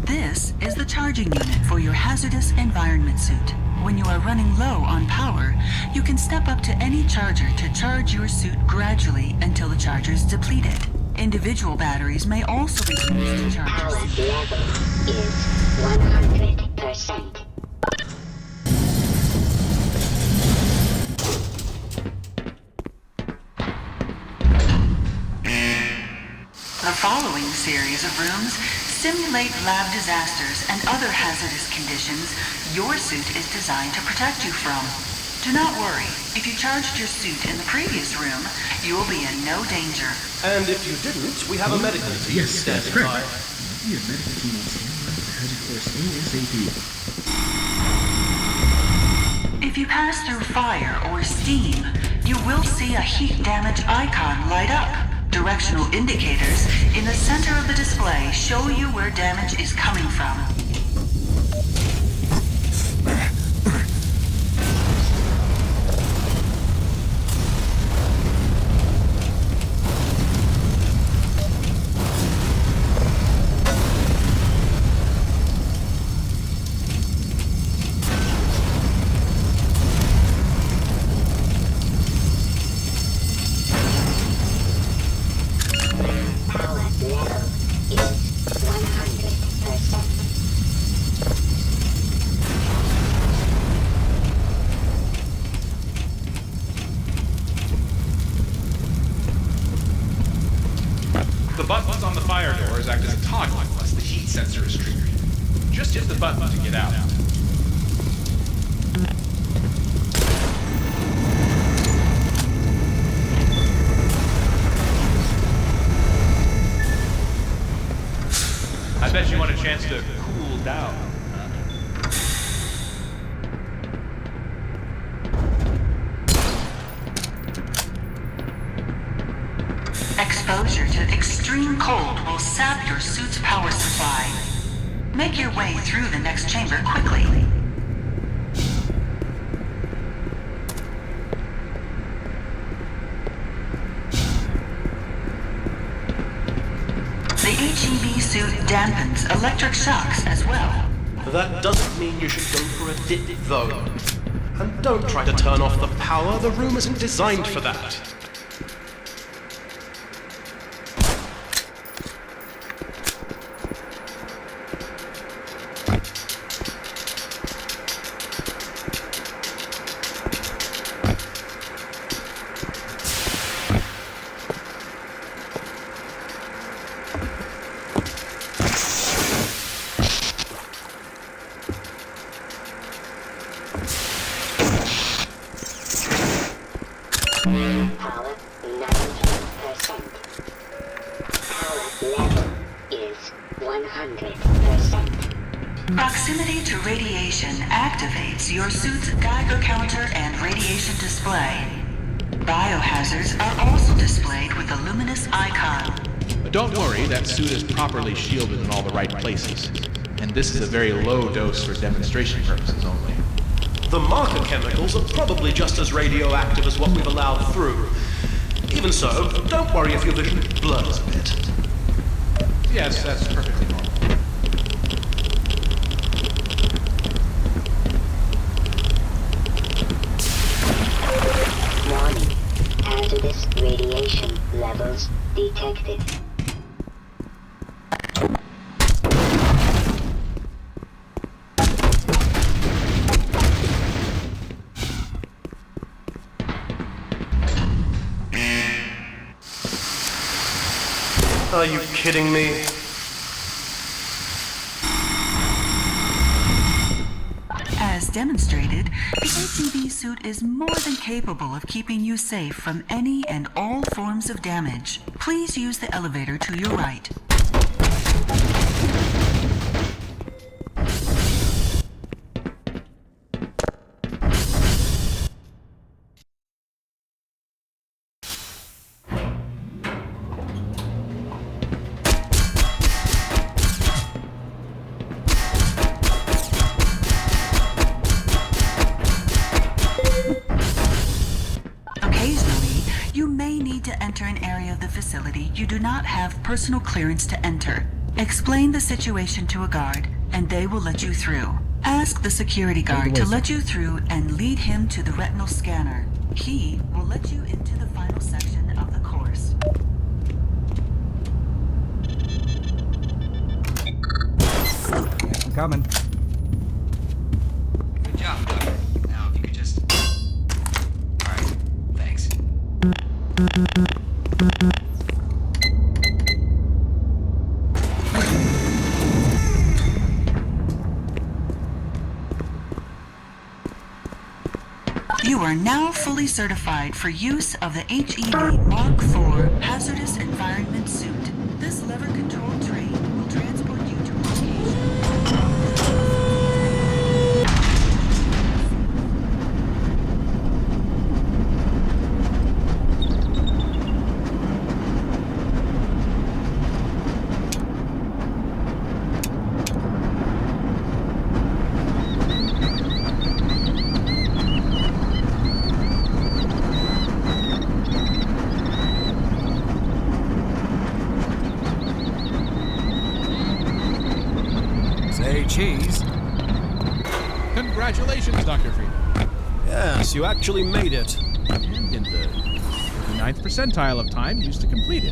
This is the charging unit for your hazardous environment suit. When you are running low on power, you can step up to any charger to charge your suit gradually until the charger is depleted. Individual batteries may also be used to charge your suit. Power level is 100%. The following series of rooms simulate lab disasters and other hazardous conditions your suit is designed to protect you from. Do not worry. If you charged your suit in the previous room, you will be in no danger. And if you didn't, we have a medical team standing by. We have medical team on standby for hazard course ASAP. If you pass through fire or steam, you will see a heat damage icon light up. Directional indicators in the center of the display show you where damage is coming from. The buttons on the fire doors act as a toggle unless the heat sensor is triggered. Just hit the button to get out. I bet you want a chance to cool down. Exposure to extreme cold will sap your suit's power supply. Make your way through the next chamber quickly. The HEV suit dampens electric shocks as well. That doesn't mean you should go for a dip, though. And don't try to turn off the power. The room isn't designed for that. Power 90%. Power level is 100%. Proximity to radiation activates your suit's Geiger counter and radiation display. Biohazards are also displayed with a luminous icon. Don't worry, that suit is properly shielded in all the right places. And this is a very low dose for demonstration purposes only. The marker chemicals are probably just as radioactive as what we've allowed through. Even so, don't worry if your vision blurs a bit. Yes, that's perfectly normal. Warning. Hazardous radiation levels detected. Are you kidding me? As demonstrated, the HEV suit is more than capable of keeping you safe from any and all forms of damage. Please use the elevator to your right. Enter an area of the facility you do not have personal clearance to enter. Explain the situation to a guard, and they will let you through. Ask the security guard to let you through and lead him to the retinal scanner. He will let you into the final section of the course. I'm coming. Good job, Doctor. Now, if you could just... Alright, thanks. You are now fully certified for use of the HEV Mark IV Hazardous Environment Suit. This lever-controlled train will transport you to a location. Cheese. Congratulations, Dr. Freeman. Yes, you actually made it. And in the 59th percentile of time used to complete it.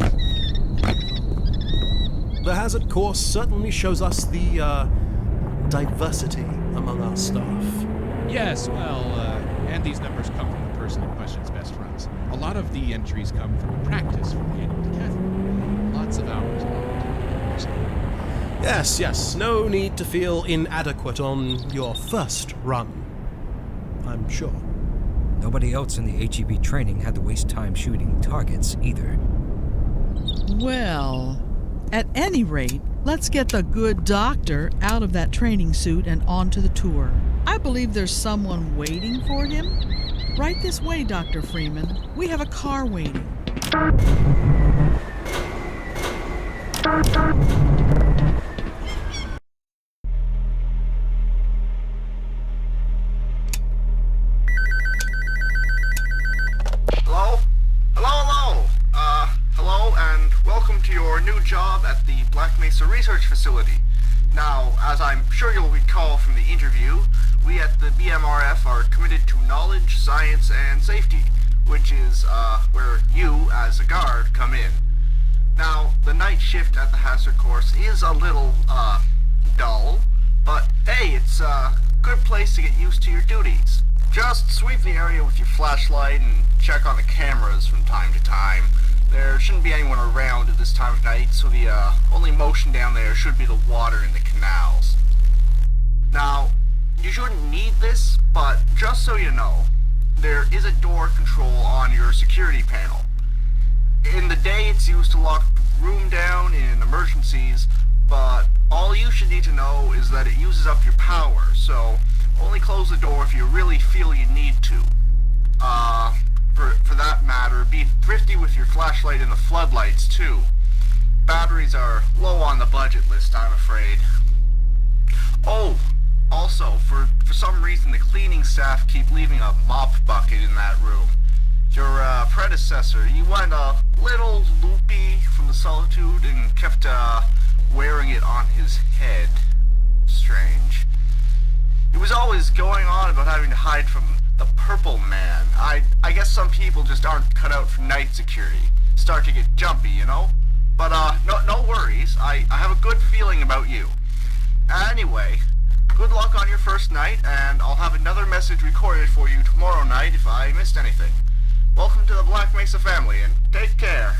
The hazard course certainly shows us the, diversity among our staff. Yes, well, and these numbers come from the person in question's best runs. A lot of the entries come from practice from the annual decathlon. Lots of hours logged. Yes, no need to feel inadequate on your first run, I'm sure. Nobody else in the HEB training had to waste time shooting targets either. Well, at any rate, let's get the good doctor out of that training suit and onto the tour. I believe there's someone waiting for him. Right this way, Dr. Freeman. We have a car waiting. Hello and welcome to your new job at the Black Mesa Research Facility. Now, as I'm sure you'll recall from the interview, we at the BMRF are committed to knowledge, science, and safety, which is, where you, as a guard, come in. Now, the night shift at the hazard course is a little, dull, but hey, it's a good place to get used to your duties. Just sweep the area with your flashlight and check on the cameras from time to time. There shouldn't be anyone around at this time of night, so the only motion down there should be the water in the canals. Now, you shouldn't need this, but just so you know, there is a door control on your security panel. In the day, it's used to lock the room down in emergencies, but all you should need to know is that it uses up your power, so only close the door if you really feel you need to. For that matter, be thrifty with your flashlight and the floodlights, too. Batteries are low on the budget list, I'm afraid. Oh, also, for some reason, the cleaning staff keep leaving a mop bucket in that room. Your predecessor, he went a little loopy from the solitude and kept wearing it on his head. Strange. He was always going on about having to hide from the Purple Man. I guess some people just aren't cut out for night security. Start to get jumpy, you know? But no worries. I have a good feeling about you. Anyway, good luck on your first night, and I'll have another message recorded for you tomorrow night if I missed anything. Welcome to the Black Mesa family, and take care.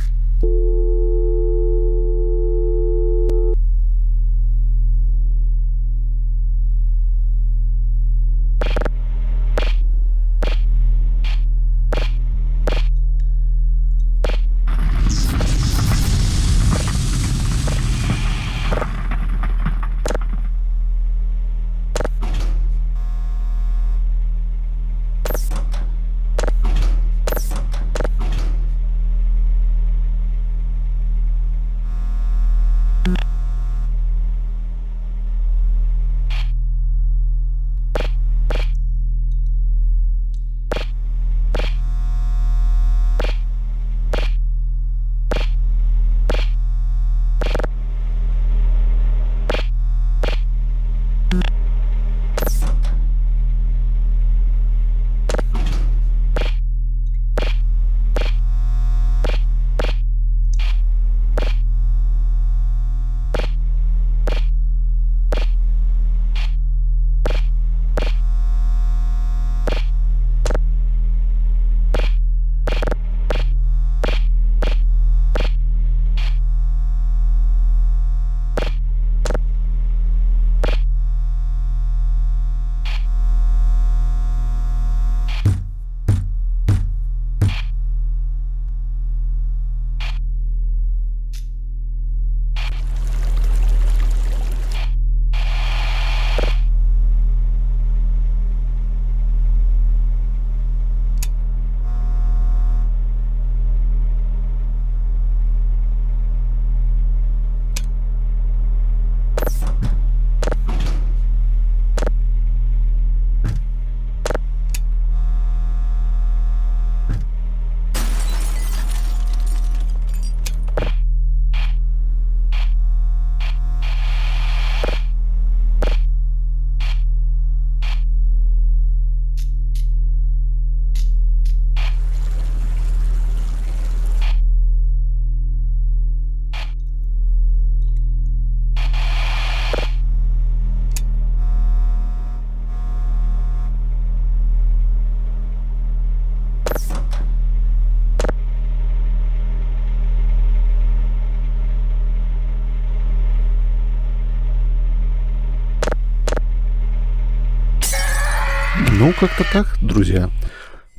Ну, как-то так, друзья.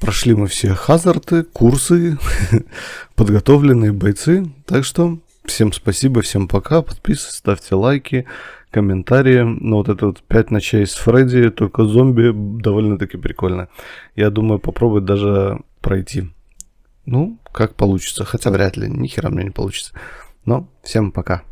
Прошли мы все хазарты, курсы, подготовленные бойцы. Так что всем спасибо, всем пока. Подписывайтесь, ставьте лайки, комментарии. Но вот это вот 5 ночей с Фредди, только зомби, довольно-таки прикольно. Я думаю, попробовать даже пройти. Ну, как получится. Хотя вряд ли, ни хера мне не получится. Но всем пока.